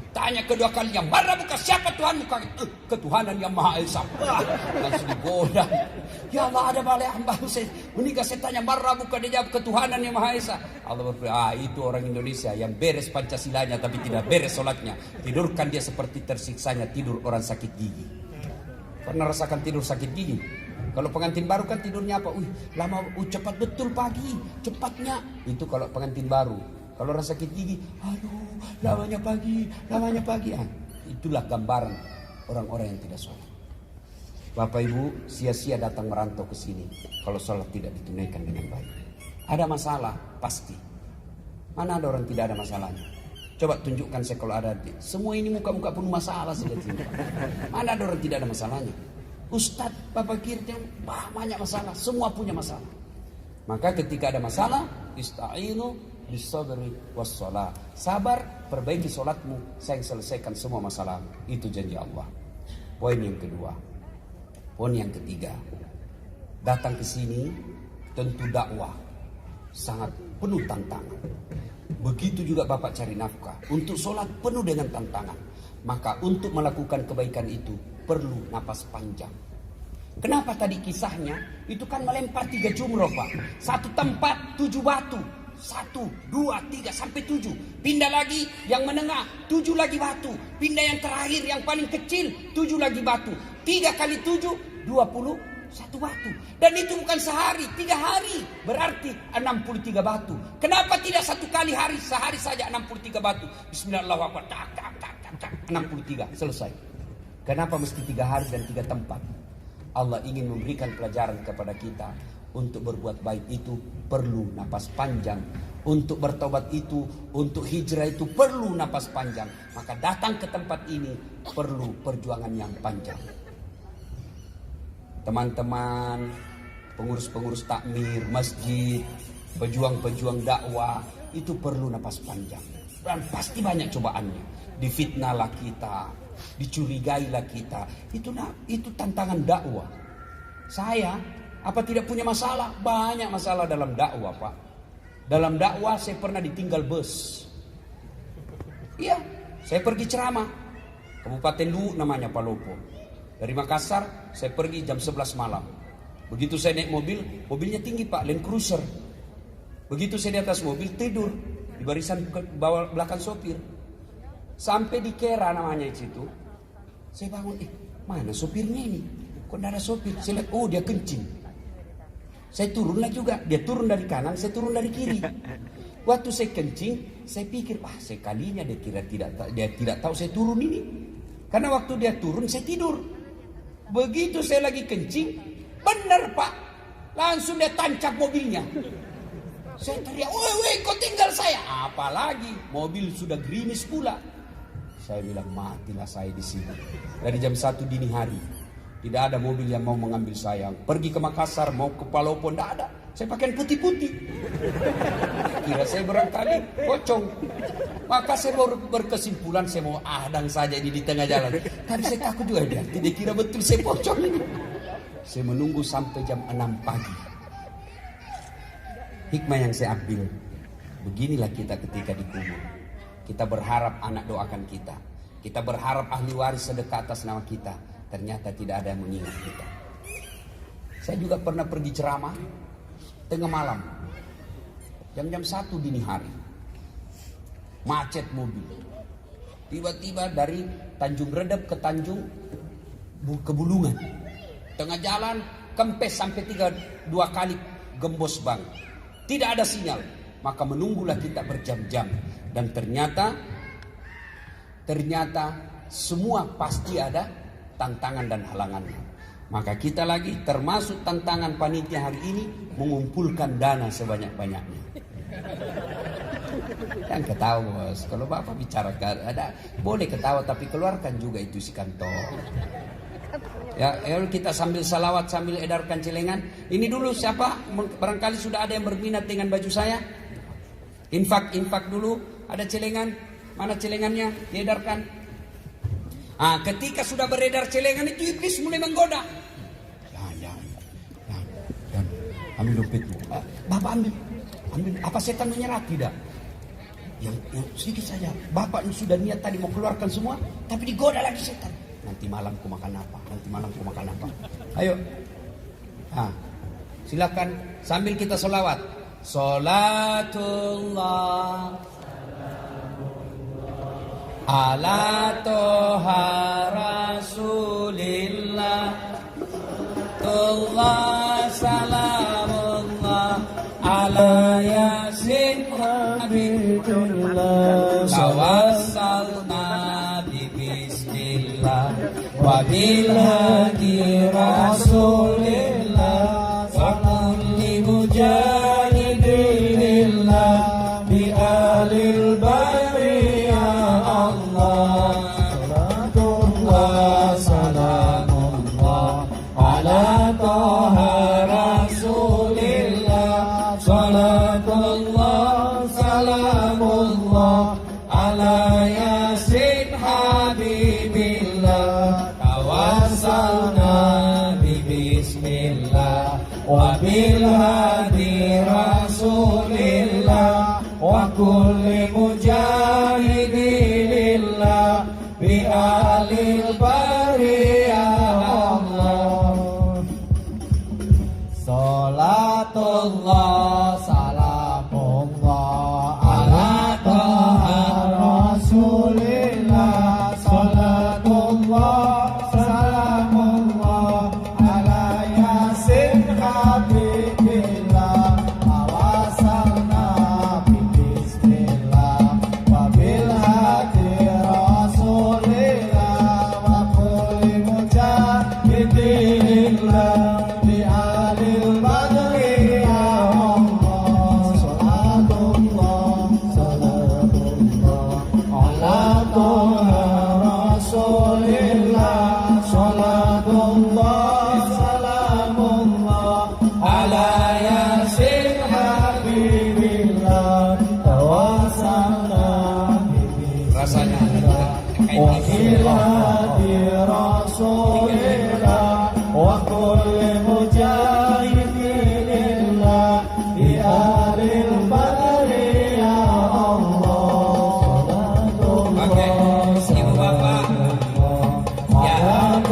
Tanya kedua kalinya, "Mana buka? Siapa Tuhanmu?" Ketuhanan yang Maha Esa. Langsung digoda. Ya Allah, ada balai hamba saya menikah, saya tanya marah bukan, dia jawab ketuhanan yang Maha Esa. Allah berfirman, itu orang Indonesia yang beres Pancasilanya tapi tidak beres sholatnya. Tidurkan dia seperti tersiksanya tidur orang sakit gigi. Pernah rasakan tidur sakit gigi? Kalau pengantin baru kan tidurnya apa? Lama, cepat betul pagi, cepatnya. Itu kalau pengantin baru. Kalau orang sakit gigi, aduh, lamanya pagi. Itulah gambaran orang-orang yang tidak sholat. Bapak Ibu, sia-sia datang merantau ke sini kalau sholat tidak ditunaikan dengan baik. Ada masalah, pasti. Mana ada orang tidak ada masalahnya? Coba tunjukkan saya kalau ada. Semua ini muka-muka penuh masalah saja. Mana ada orang tidak ada masalahnya? Ustadz, Bapak Kirti, banyak masalah. Semua punya masalah. Maka ketika ada masalah, ista'inu bisabri wassalah. Sabar, perbaiki sholatmu, saya selesaikan semua masalah. Itu janji Allah. Poin yang kedua. Poin yang ketiga, datang ke sini tentu dakwah sangat penuh tantangan. Begitu juga Bapak cari nafkah. Untuk sholat penuh dengan tantangan. Maka untuk melakukan kebaikan itu perlu napas panjang. Kenapa tadi kisahnya? Itu kan melempar 3 jumroh Pak. Satu tempat 7 batu. 1, 2, 3 sampai 7. Pindah lagi yang menengah, 7 lagi batu. Pindah yang terakhir yang paling kecil, 7 lagi batu. 3 kali 7, 21 batu. Dan itu bukan sehari, 3 hari. Berarti 63 batu. Kenapa tidak 1 kali hari, sehari saja 63 batu? Bismillahirrahmanirrahim. Tak, 63, selesai. Kenapa mesti 3 hari dan 3 tempat? Allah ingin memberikan pelajaran kepada kita. Untuk berbuat baik itu perlu napas panjang. Untuk bertobat itu, untuk hijrah itu perlu napas panjang. Maka datang ke tempat ini perlu perjuangan yang panjang. Teman-teman, pengurus-pengurus takmir, masjid, pejuang-pejuang dakwah, itu perlu napas panjang. Dan pasti banyak cobaannya. Difitnahlah kita, dicurigailah kita. Itu tantangan dakwah. Saya apa tidak punya masalah? Banyak masalah dalam dakwah Pak. Dalam dakwah saya pernah ditinggal bus. Iya, saya pergi ceramah. Kabupaten Luwu namanya Palopo. Dari Makassar saya pergi jam 11 malam. Begitu saya naik mobil, mobilnya tinggi Pak, Land Cruiser. Begitu saya di atas mobil tidur di barisan bawah belakang sopir. Sampai di Kera namanya di situ. Saya bangun, mana sopirnya ini? Kok tidak ada sopir? Saya lihat, oh dia kencing. Saya turunlah juga, dia turun dari kanan, saya turun dari kiri. Waktu saya kencing, saya pikir, sekalinya dia tidak tahu saya turun ini. Karena waktu dia turun, saya tidur. Begitu saya lagi kencing, benar Pak, langsung dia tancap mobilnya. Saya teriak, woi kau tinggal saya. Apalagi mobil sudah gerimis pula. Saya bilang, matilah saya di sini. Dari jam 1 dini hari. Tidak ada mobil yang mau mengambil saya. Pergi ke Makassar, mau ke Palopo, tidak ada. Saya pakai putih-putih. Kira saya barangkali pocong. Maka saya baru berkesimpulan, saya mau adang saja di tengah jalan. Tapi saya takut juga dia. Tidak kira betul saya pocong ini. Saya menunggu sampai jam 6 pagi. Hikmah yang saya ambil. Beginilah kita ketika di kubur. Kita berharap anak doakan kita. Kita berharap ahli waris sedekah atas nama kita. Ternyata tidak ada yang mengingat kita. Saya juga pernah pergi ceramah tengah malam. Jam-jam 1 dini hari. Macet mobil. Tiba-tiba dari Tanjung Redep ke Tanjung ke Bulungan. Tengah jalan kempes sampai 2 kali gembos bang. Tidak ada sinyal. Maka menunggulah kita berjam-jam. Dan ternyata semua pasti ada tantangan dan halangannya. Maka kita lagi termasuk tantangan panitia hari ini mengumpulkan dana sebanyak-banyaknya. Dan ketawa bos, kalau bapak bicara ada boleh ketawa tapi keluarkan juga itu si kantong. Ya, kita sambil salawat sambil edarkan celengan. Ini dulu siapa? Barangkali sudah ada yang berminat dengan baju saya. Infak dulu. Ada celengan. Mana celengannya? Diedarkan. Ketika sudah beredar celengan itu iblis mulai menggoda. Dan ambil dompetmu. Bapak ambil. Apa setan menyerah? Tidak. Yang sedikit saja. Bapak ini sudah niat tadi mau keluarkan semua, tapi digoda lagi setan. Nanti malam ku makan apa? Ayo. Silakan sambil kita sholawat. Sholatullah ala toha rasulillah tullah salamullah ala yasin habibullah tawassalna bi bismillah wa bil hadi rasulillah wa kulli mujahidillah bi alil bari ya Allah salatullah salamullah ala toha rasulillah salatullah salamullah ala yasin habibillah tawassalna bi bismillah wa bil hadi rasulillah wa kulli mujahidillah bi alil bari ya Allah salatullah salamullah ala toha rasulillah salatullah salamullah ala yasin habibillah tawasalna bi bismillah wa bil hadi rasulillah wa kulli mujahidillah bi alil badri ya Allah salatullah salamullah ala toha rasulillah salatullah salamullah ala yasin habibillah tawasalna rasanya wa bil hadi rasulillah wa kulli mujahidillah bi alil badri ya Allah salatullah Ibu bapak ya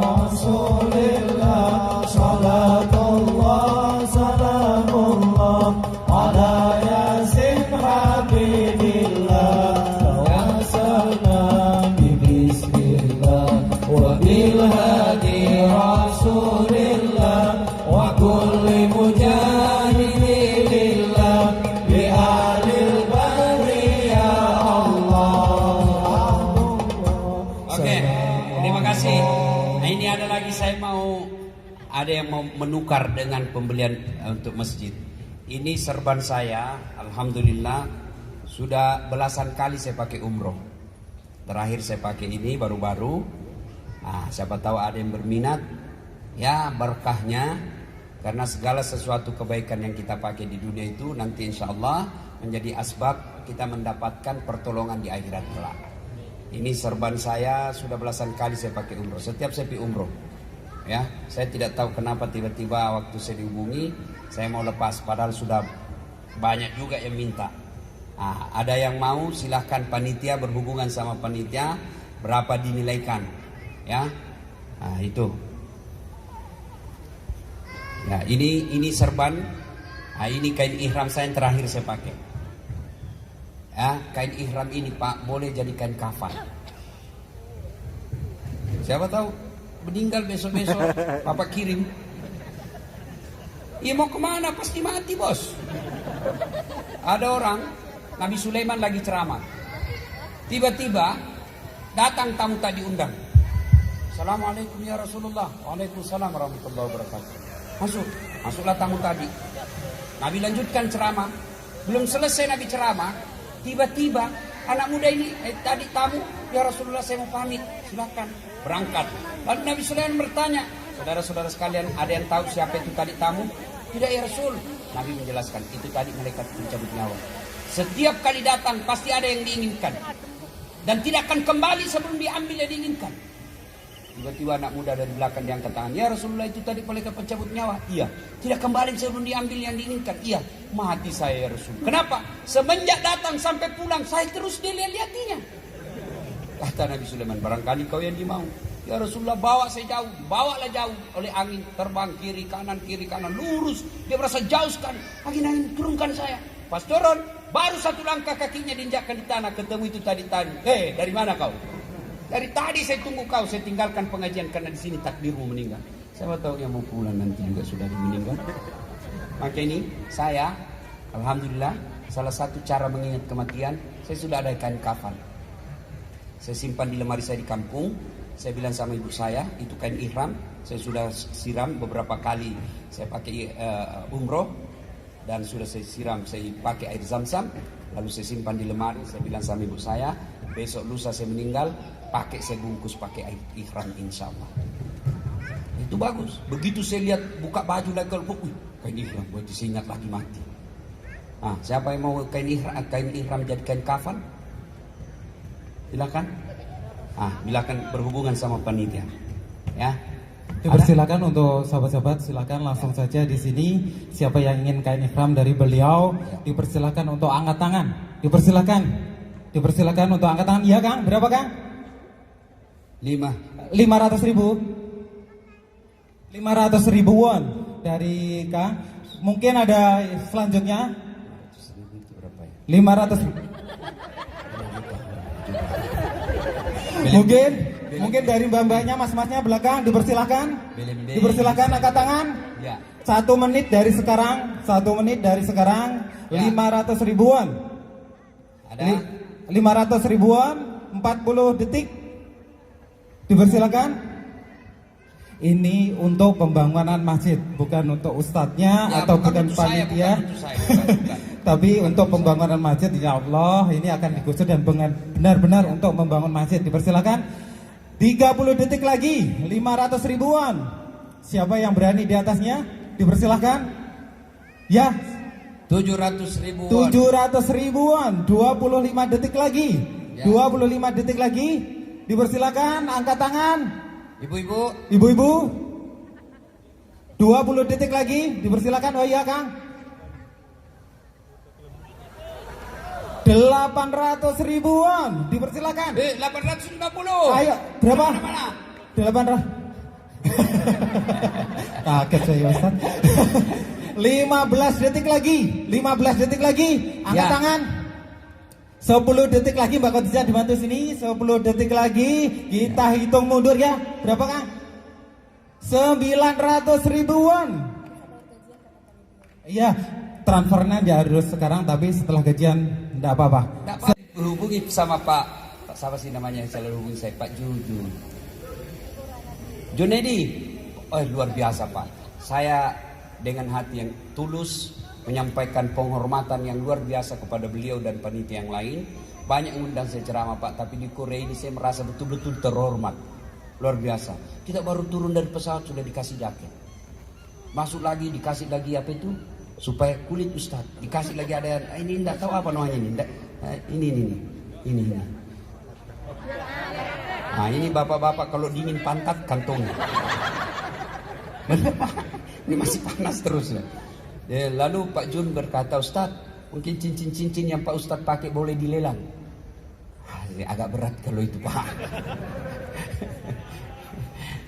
rasulillah salatullah salamullah ala yasin habibillah tawassalna bi bismillah wa bil hadi rasulillah wa kulli mujahidillah bi alil bari ya Allah. Oke, terima kasih. Nah, ini ada lagi ada yang mau menukar dengan pembelian untuk masjid. Ini serban saya, alhamdulillah sudah belasan kali saya pakai umroh. Terakhir saya pakai ini baru-baru. Siapa tahu ada yang berminat. Ya berkahnya, karena segala sesuatu kebaikan yang kita pakai di dunia itu nanti insya Allah menjadi asbab kita mendapatkan pertolongan di akhirat kelak. Ini serban saya sudah belasan kali saya pakai umroh. Setiap saya pergi umroh, ya, saya tidak tahu kenapa tiba-tiba waktu saya dihubungi, saya mau lepas, padahal sudah banyak juga yang minta. Ada yang mau silahkan panitia berhubungan sama panitia berapa dinilaikan, ya. Itu. Ya, ini serban. Ini kain ihram saya yang terakhir saya pakai. Ya, kain ihram ini Pak boleh jadi kain kafan. Siapa tahu meninggal besok-besok Bapak kirim. Iya mau kemana? Pasti mati bos. Ada orang Nabi Sulaiman lagi ceramah. Tiba-tiba datang tamu tadi undang. Assalamualaikum ya Rasulullah. Waalaikumsalam warahmatullahi wabarakatuh. Masuklah tamu tadi. Nabi lanjutkan ceramah. Belum selesai Nabi ceramah, tiba-tiba anak muda ini tadi tamu, ya Rasulullah saya mau pamit, silakan berangkat. Lalu Nabi Sulaiman bertanya, saudara-saudara sekalian ada yang tahu siapa itu tadi tamu? Tidak ya Rasul. Nabi menjelaskan, itu tadi malaikat pencabut nyawa. Setiap kali datang pasti ada yang diinginkan dan tidak akan kembali sebelum diambil yang diinginkan. Tiba-tiba anak muda dari belakang diangkat tangan. Ya Rasulullah itu tadi malaikat pencabut nyawa. Iya. Tidak kembali sebelum diambil yang diinginkan. Iya. Mati saya ya Rasul. Kenapa? Semenjak datang sampai pulang saya terus dilihat-lihatinya. Kata Nabi Sulaiman, barangkali kau yang dimau. Ya Rasulullah bawa saya jauh. Bawalah jauh oleh angin. Terbang kiri kanan lurus. Dia merasa jauh sekali. Angin turunkan saya. Pas turun baru satu langkah kakinya diinjakkan di tanah. Ketemu itu tadi. Dari mana kau? Dari tadi saya tunggu kau, saya tinggalkan pengajian karena di sini takdirmu meninggal. Siapa tahu yang mau pulang nanti juga sudah meninggal. Maka ini saya, alhamdulillah, salah satu cara mengingat kematian, saya sudah ada kain kafan. Saya simpan di lemari saya di kampung. Saya bilang sama ibu saya, itu kain ihram. Saya sudah siram beberapa kali. Saya pakai umroh dan sudah saya siram, saya pakai air zam-zam. Lalu saya simpan di lemari. Saya bilang sama ibu saya, besok lusa saya meninggal, pakai saya bungkus pakai air ihram insya Allah. Itu bagus. Begitu saya lihat buka baju lagi, kain ihram, buat saya ingat lagi mati. Siapa yang mau kain ihram jadi kain kafan? Silakan. Silakan berhubungan sama panitia. Ya. Dipersilakan untuk sahabat-sahabat, silakan langsung saja di sini. Siapa yang ingin kain ihram dari beliau, dipersilakan untuk angkat tangan. Dipersilakan untuk angkat tangan. Iya Kang, berapa Kang? 500 ribu. 500 ribuan dari Kang. Mungkin ada selanjutnya 500 ribu. Mungkin dari mbak-mbaknya, mas-masnya belakang, dipersilakan angkat tangan. 1 menit dari sekarang, 500 ribuan. Ada 500 ribuan, 40 detik. Dipersilakan. Ini untuk pembangunan masjid, bukan untuk ustadznya atau bukan panitia. Tapi untuk pembangunan masjid, ya Allah, ini akan digusur dan benar-benar untuk membangun masjid. Dipersilakan. 30 detik lagi, 500 ribuan. Siapa yang berani di atasnya? Dipersilakan. Ya. 700 ribuan. 700 ribuan. 25 detik lagi. 25 detik lagi. Dipersilakan angkat tangan. Ibu-ibu. 20 detik lagi. Dipersilakan. Oh iya Kang. 800 ribuan. Dipersilakan. 850. Ayo, berapa? Mana? 800. Kaget saya Ustaz. 15 detik lagi. Angkat tangan. 10 detik lagi Mbak Khadijah dibantu sini. 10 detik lagi. Kita hitung mundur ya. Berapa Kang? 900 ribuan. Iya, transfernya harus sekarang, tapi setelah gajian enggak apa-apa. Hubungi sama Pak siapa sih namanya, saya hubungi saya Pak Junedi. Luar biasa Pak. Saya dengan hati yang tulus menyampaikan penghormatan yang luar biasa kepada beliau dan panitia yang lain. Banyak undang saya ceramah Pak, tapi di Korea ini saya merasa betul-betul terhormat. Luar biasa. Kita baru turun dari pesawat sudah dikasih jaket. Masuk lagi dikasih lagi apa itu? Supaya kulit Ustaz. Dikasih lagi ada ini enggak tahu apa namanya ini. Ini. Ini bapak-bapak kalau dingin pantat kantongnya. Ini masih panas terus ya. Lalu Pak Jun berkata, Ustaz, Mungkin cincin-cincin yang Pak Ustadz pakai boleh dilelang. Ini agak berat kalau itu Pak.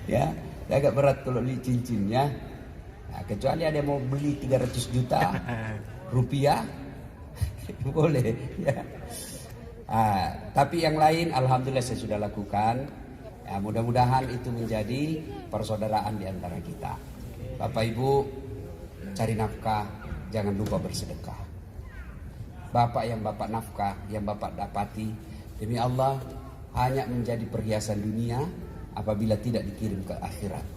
Ya, agak berat kalau beli cincinnya. Nah, kecuali ada yang mau beli 300 juta rupiah, boleh. Ya. Tapi yang lain, alhamdulillah saya sudah lakukan. Ya, mudah-mudahan itu menjadi persaudaraan di antara kita. Bapak Ibu, cari nafkah, jangan lupa bersedekah. Bapak yang Bapak nafkah, yang Bapak dapati, demi Allah hanya menjadi perhiasan dunia apabila tidak dikirim ke akhirat.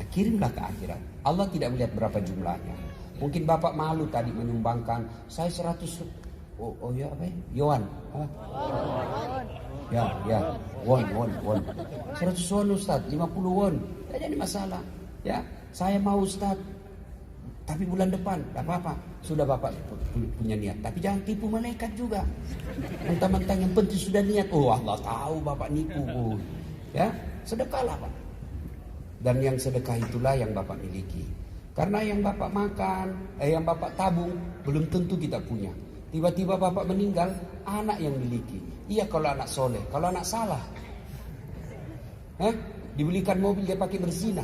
Nah, kirimlah ke akhirat. Allah tidak melihat berapa jumlahnya. Mungkin Bapak malu tadi menyumbangkan, saya 100 ya apa ya? Yuan. Ya, won. 100 won Ustaz, 50 won. Tidak jadi masalah. Ya, saya mau Ustaz. Tapi bulan depan, tidak apa-apa. Sudah Bapak punya niat. Tapi jangan tipu malaikat juga. Mentang-mentang yang penting sudah niat. Oh Allah tahu Bapak nipu. Ya, sedekahlah Pak. Dan yang sedekah itulah yang Bapak miliki. Karena yang Bapak makan, yang Bapak tabung, belum tentu kita punya. Tiba-tiba Bapak meninggal, anak yang miliki. Iya kalau anak soleh, kalau anak salah. Dibelikan mobil dia pakai berzina.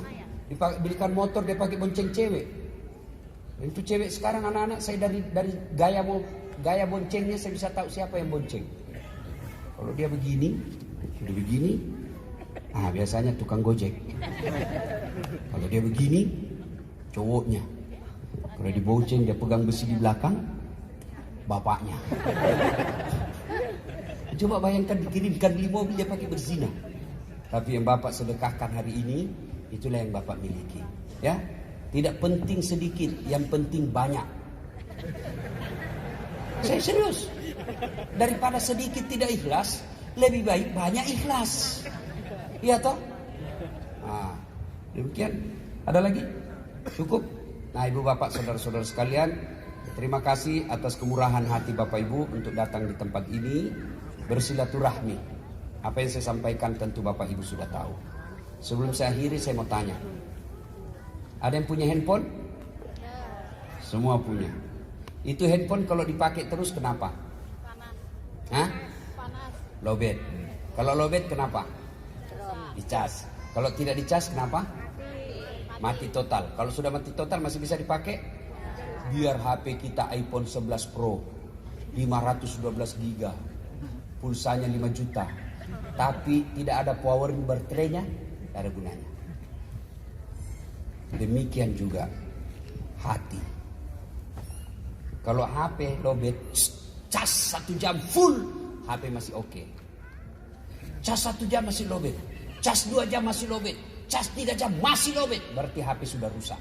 Dibelikan motor dia pakai bonceng cewek. Itu cewek sekarang anak-anak saya dari gaya boncengnya saya bisa tahu siapa yang bonceng. Kalau dia begini, biasanya tukang gojek. Kalau dia begini, cowoknya. Kalau dibonceng dia pegang besi di belakang, bapaknya. Coba bayangkan dikirimkan beli mobil dia pakai berzina. Tapi yang Bapak sedekahkan hari ini, itulah yang Bapak miliki. Ya, tidak penting sedikit, yang penting banyak. Saya serius. Daripada sedikit tidak ikhlas, lebih baik banyak ikhlas. Iya toh? Nah, demikian. Ada lagi? Cukup? Nah, Ibu Bapak, saudara-saudara sekalian, terima kasih atas kemurahan hati Bapak Ibu untuk datang di tempat ini bersilaturahmi. Apa yang saya sampaikan tentu Bapak Ibu sudah tahu. Sebelum saya akhiri, saya mau tanya. Ada yang punya handphone? Semua punya. Itu handphone kalau dipakai terus kenapa? Panas. Panas. Lowbat. Kalau lowbat kenapa? Dicas. Kalau tidak dicas kenapa? Mati total. Kalau sudah mati total masih bisa dipakai? Biar HP kita iPhone 11 Pro 512 GB, pulsanya 5 juta, tapi tidak ada power baterainya, tidak ada gunanya. Demikian juga hati. Kalau HP lowbat, cas 1 jam full, HP masih oke. Cas 1 jam masih lowbat, cas 2 jam masih lowbat, cas 3 jam masih lowbat, berarti HP sudah rusak.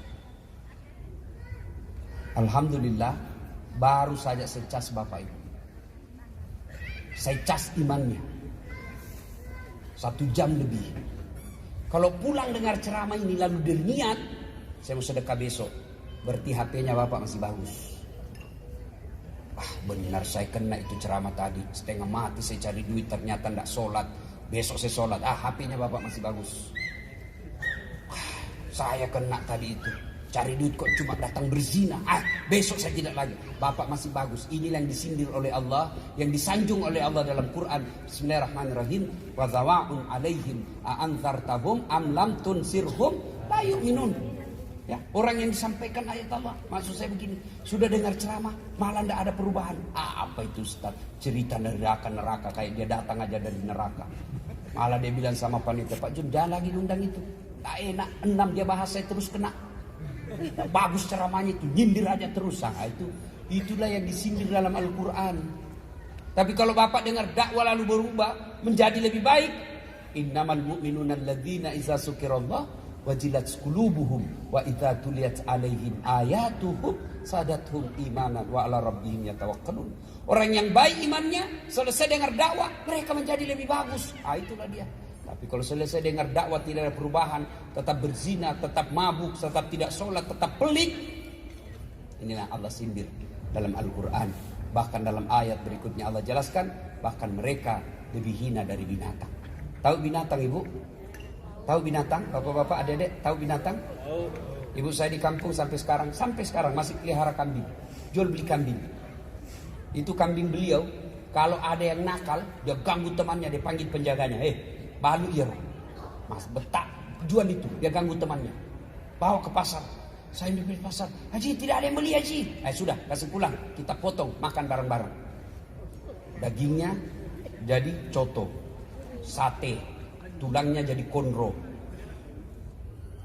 Alhamdulillah, baru saja saya cas Bapak Ibu. Saya cas imannya 1 jam lebih. Kalau pulang dengar ceramah ini lalu berniat, saya mau sedekah besok, berarti HP-nya Bapak masih bagus. Benar saya kena itu ceramah tadi, setengah mati saya cari duit, ternyata tidak sholat. Besok saya sholat, HP-nya Bapak masih bagus. Saya kena tadi itu, cari duit kok cuma datang berzina. Besok saya tidak lagi. Bapak masih bagus. Inilah yang disindir oleh Allah, yang disanjung oleh Allah dalam Quran. Bismillahirrahmanirrahim. Wa zawa'un alaihim a'anzartahum am lam tunsirhum la yu'minun. Ya, orang yang disampaikan ayat Allah, maksud saya begini, sudah dengar ceramah malah tidak ada perubahan. Apa itu Ustaz? Cerita neraka kayak dia datang aja dari neraka. Malah dia bilang sama panitia, Pak Jun jangan lagi undang itu. Tak enak, 6 dia bahas saya terus kena. Bagus ceramahnya itu, nyindir aja terus. Itulah yang disindir dalam Al-Quran. Tapi kalau Bapak dengar dakwah lalu berubah menjadi lebih baik, innamal mu'minuna alladzina idza dzukirallah wajilat qulubuhum wa idza tuliyat alaihim ayatuhum sadathum imanan wa ala rabbihim yatawakkalun. Orang yang baik imannya selesai dengar dakwah mereka menjadi lebih bagus. Itulah dia. Tapi kalau selesai dengar dakwah tidak ada perubahan, tetap berzina, tetap mabuk, tetap tidak sholat, tetap pelit, inilah Allah sindir dalam Al-Quran. Bahkan dalam ayat berikutnya Allah jelaskan, bahkan mereka lebih hina dari binatang. Tahu binatang Ibu? Tahu binatang? Bapak-bapak, adik-adik, tahu binatang? Ibu saya di kampung sampai sekarang masih pelihara kambing. Jual beli kambing. Itu kambing beliau, kalau ada yang nakal, dia ganggu temannya, dia panggil penjaganya. Balu iya, Mas, betak, jual itu. Dia ganggu temannya. Bawa ke pasar. Saya di pasar. Haji, tidak ada yang beli, Haji. Sudah, kasih pulang. Kita potong, makan bareng-bareng. Dagingnya jadi coto, sate, tulangnya jadi konro,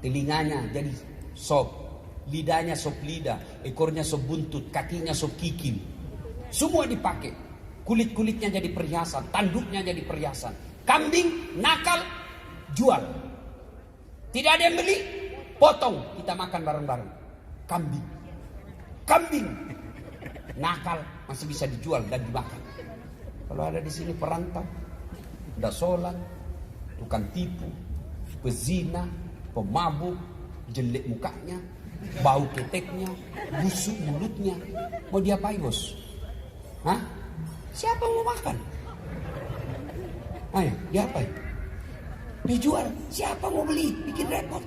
telinganya jadi sop, lidahnya sop lidah, ekornya sop buntut, kakinya sop kikil. Semua dipakai. Kulit-kulitnya jadi perhiasan, tanduknya jadi perhiasan. Kambing nakal, jual. Tidak ada yang beli, potong, kita makan bareng-bareng. Kambing nakal masih bisa dijual dan dimakan. Kalau ada di sini perantau, udah sholat, tukang tipu, pezina, pemabuk, jelek mukanya, bau keteknya, busuk mulutnya, mau diapain bos? Hah? Siapa mau makan? Ayo, diapain? Dijual, siapa mau beli? Bikin repot.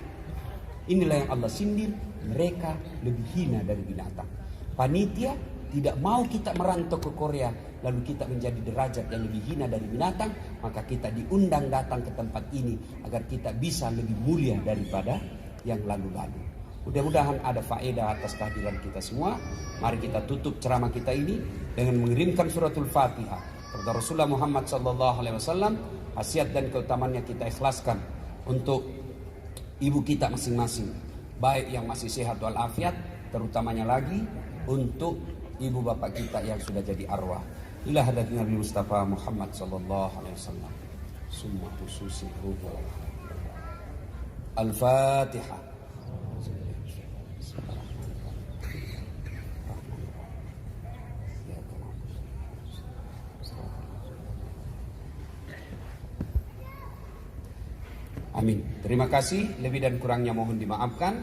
Inilah yang Allah sindir, mereka lebih hina dari binatang. Panitia tidak mau kita merantau ke Korea, lalu kita menjadi derajat yang lebih hina dari binatang, maka kita diundang datang ke tempat ini agar kita bisa lebih mulia daripada yang lalu-lalu. Mudah-mudahan ada faedah atas kehadiran kita semua. Mari kita tutup ceramah kita ini dengan mengirimkan suratul Fatihah kepada Rasulullah Muhammad SAW. Khasiat dan keutamaannya kita ikhlaskan untuk ibu kita masing-masing, baik yang masih sehat walafiat, terutamanya lagi untuk ibu bapak kita yang sudah jadi arwah. Ila hadat Nabi Mustafa Muhammad sallallahu alaihi wasallam. Summa khususi ruh. Al-Fatihah. Amin. Terima kasih. Lebih dan kurangnya mohon dimaafkan.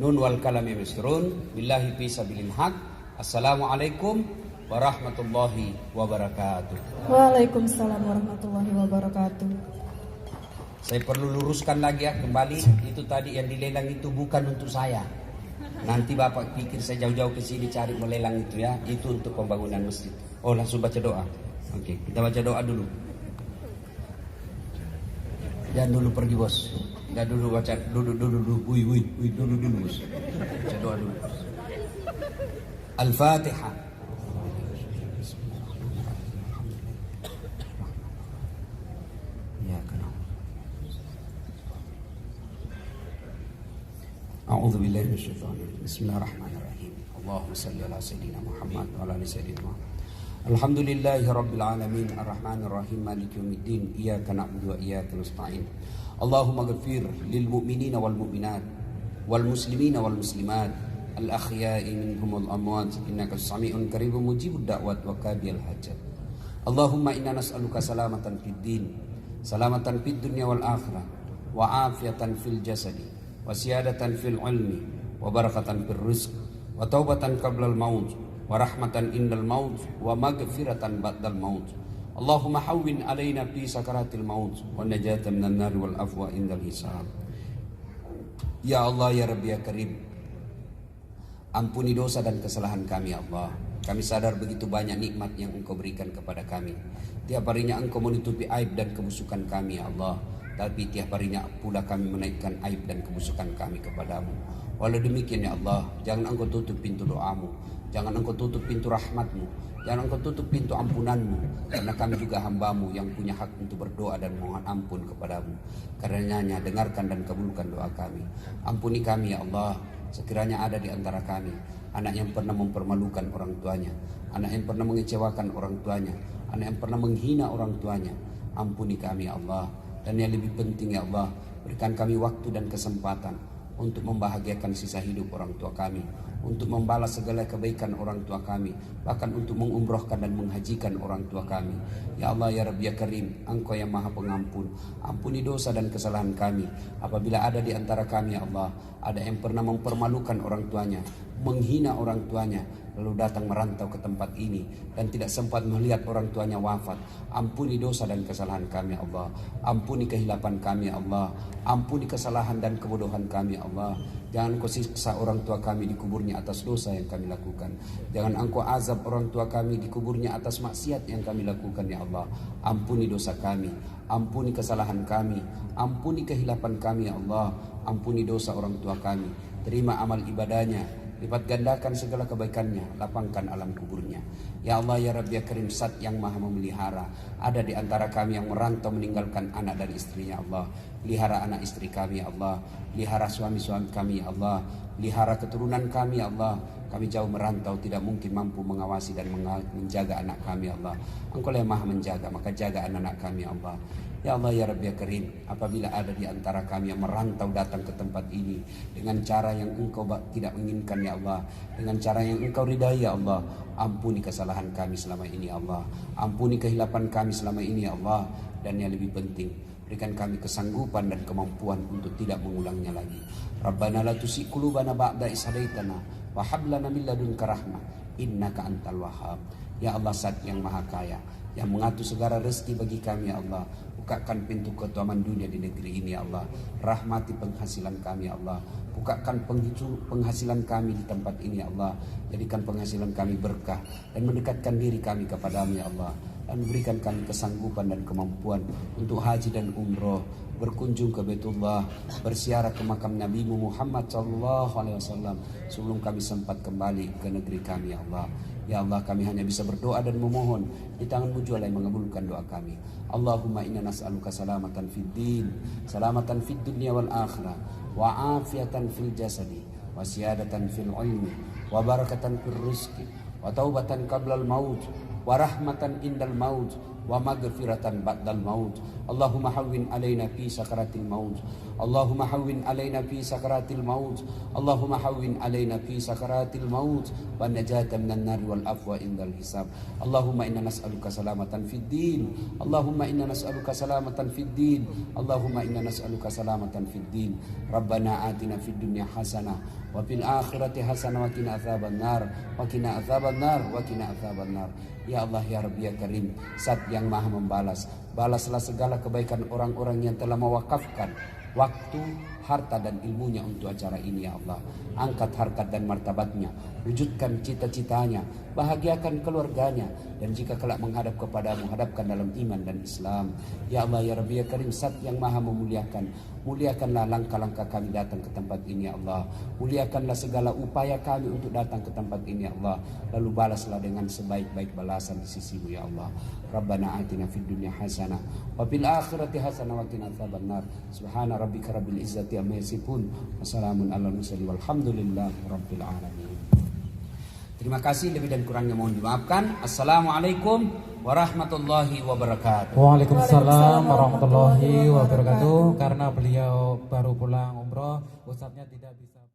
Nun wal kalami misrun. Billahi fi sabilil haq. Assalamualaikum warahmatullahi wabarakatuh. Waalaikumsalam warahmatullahi wabarakatuh. Saya perlu luruskan lagi ya kembali. Itu tadi yang dilelang itu bukan untuk saya. Nanti Bapak pikir saya jauh-jauh ke sini cari melelang itu ya. Itu untuk pembangunan masjid. Oh, langsung baca doa. Oke, kita baca doa dulu. Jangan dulu pergi bos. Jangan dulu baca dulu. Wih dulu bos. Baca doa dulu. Al-Fatihah. Ya kan. A'udzu billahi minasyaitonir rajim. Bismillahirrahmanirrahim. Allahumma shalli ala sayyidina Muhammad wa ala ali sayyidina Muhammad. Alhamdulillahi rabbil alamin arrahmanir rahim maliki yaumiddin iyyaka na'budu wa iyyaka nasta'in. Allahumma ighfir lil mu'minina wal mu'minat wal muslimina wal muslimat al ahya'i minhum wal amwat innaka sami'un qaribun mujibud da'wat wa qadiyal hajat. Allahumma inna nas'aluka salamatan fid din, salamatan fid dunya wal akhirah, wa afiyatan fil jasadi, wa siyadatan fil ilmi, wa barakatan fil rizq, wa taubatan qabla al maut, wa rahmatan indal maut, wa maghfiratan ba'dal maut. Allahumma hawwin alaina fi sakaratil maut, wa najatan minan nar wal afwa indal hisab. Ya Allah ya Rabbi ya Karim, ampuni dosa dan kesalahan kami ya Allah. Kami sadar begitu banyak nikmat yang Engkau berikan kepada kami. Tiap harinya Engkau menutupi aib dan kebusukan kami ya Allah. Tapi tiap harinya pula kami menaikkan aib dan kebusukan kami kepadamu. Walau demikian ya Allah, jangan Engkau tutup pintu doamu, jangan Engkau tutup pintu rahmatmu, jangan Engkau tutup pintu ampunanmu. Karena kami juga hambamu yang punya hak untuk berdoa dan mohon ampun kepadamu. Karenanya dengarkan dan kabulkan doa kami. Ampuni kami ya Allah. Sekiranya ada di antara kami anak yang pernah mempermalukan orang tuanya, anak yang pernah mengecewakan orang tuanya, anak yang pernah menghina orang tuanya, ampuni kami ya Allah. Dan yang lebih penting ya Allah, berikan kami waktu dan kesempatan untuk membahagiakan sisa hidup orang tua kami, untuk membalas segala kebaikan orang tua kami, bahkan untuk mengumrohkan dan menghajikan orang tua kami. Ya Allah ya Rabbi ya Karim, Engkau yang Maha Pengampun, ampuni dosa dan kesalahan kami. Apabila ada di antara kami ya Allah, ada yang pernah mempermalukan orang tuanya, menghina orang tuanya, lalu datang merantau ke tempat ini dan tidak sempat melihat orang tuanya wafat, ampuni dosa dan kesalahan kami ya Allah. Ampuni kehilapan kami ya Allah. Ampuni kesalahan dan kebodohan kami ya Allah. Jangan Engkau siksa orang tua kami di kuburnya atas dosa yang kami lakukan. Jangan Engkau azab orang tua kami di kuburnya atas maksiat yang kami lakukan ya Allah. Ampuni dosa kami, ampuni kesalahan kami, ampuni kehilapan kami ya Allah. Ampuni dosa orang tua kami. Terima amal ibadahnya, lipat gandakan segala kebaikannya, lapangkan alam kuburnya. Ya Allah ya Rabbi ya Karim, Zat yang maha memelihara. Ada di antara kami yang merantau meninggalkan anak dan istrinya Allah. Pelihara anak istri kami ya Allah, pelihara suami-suami kami ya Allah, pelihara keturunan kami ya Allah. Kami jauh merantau, tidak mungkin mampu mengawasi dan menjaga anak kami ya Allah. Engkau yang maha menjaga, maka jaga anak-anak kami ya Allah. Ya Allah ya Rabbi ya Karim, apabila ada di antara kami yang merantau datang ke tempat ini dengan cara yang Engkau tidak menginginkan ya Allah, dengan cara yang Engkau ridai ya Allah, ampuni kesalahan kami selama ini ya Allah, ampuni kehilapan kami selama ini ya Allah, dan yang lebih penting, berikan kami kesanggupan dan kemampuan untuk tidak mengulangnya lagi. Rabbana la tuzigh qulubana ba'da idh hadaitana wa hab lana min ladunka rahmah innaka antal wahhab. Ya Allah Zat yang maha kaya, yang mengatur segala rezeki bagi kami ya Allah. Bukakan pintu keutamaan dunia di negeri ini ya Allah. Rahmati penghasilan kami ya Allah. Bukakan penghasilan kami di tempat ini ya Allah. Jadikan penghasilan kami berkah dan mendekatkan diri kami kepadamu ya Allah. Dan berikan kami kesanggupan dan kemampuan untuk haji dan umroh, berkunjung ke Baitullah, berziarah ke makam Nabi Muhammad SAW sebelum kami sempat kembali ke negeri kami ya Allah. Ya Allah, kami hanya bisa berdoa dan memohon, di tangan-Mu jual yang mengabulkan doa kami. Allahumma inna nas'aluka salamatan fid din, salamatan fid dunya wal akhirah, wa afiatan fil jasadi, wa siyadatan fil ilmi, wa barakatan fil rizqi, wa taubatan qablal maut, wa rahmatan indal maut, wa maghfiratan ba'dal maut. Allahumma hawwin alaina fi sakaratil maut. Allahumma hawwin alaina fi sakaratil maut. Allahumma hawwin alaina fi sakaratil maut wa najata minan nar wal afwa indal hisab. Allahumma inna nas'aluka salamatan fid din. Allahumma inna nas'aluka salamatan fid din. Allahumma inna nas'aluka salamatan fid din. Rabbana atina fid dunya hasanah wa fil akhirati hasanah wa qina adzabannar wa qina adzabannar wa qina adzabannar. Ya Allah ya Rabbi ya Karim, Zat yang maha membalas, balaslah segala kebaikan orang-orang yang telah mewakafkan waktu, harta dan ilmunya untuk acara ini ya Allah. Angkat harkat dan martabatnya, wujudkan cita-citanya, bahagiakan keluarganya, dan jika kelak menghadap kepadamu, hadapkan dalam iman dan Islam. Ya Allah ya Rabbi ya Karim, Zat yang maha memuliakan, muliakanlah langkah-langkah kami datang ke tempat ini ya Allah. Muliakanlah segala upaya kami untuk datang ke tempat ini ya Allah. Lalu balaslah dengan sebaik-baik balasan di sisi-Mu ya Allah. Rabbana atina fid dunya hasanah wa fil akhirati hasanah wa qina adzabannar. Subhana rabbika rabbil izzati amma yasifun. Wassalamun alal mursalin walhamdulillahi rabbil alamin. Terima kasih, lebih dan kurangnya mohon dimaafkan. Assalamualaikum warahmatullahi wabarakatuh. Waalaikumsalam warahmatullahi wabarakatuh. Karena beliau baru pulang umroh, ustadznya tidak bisa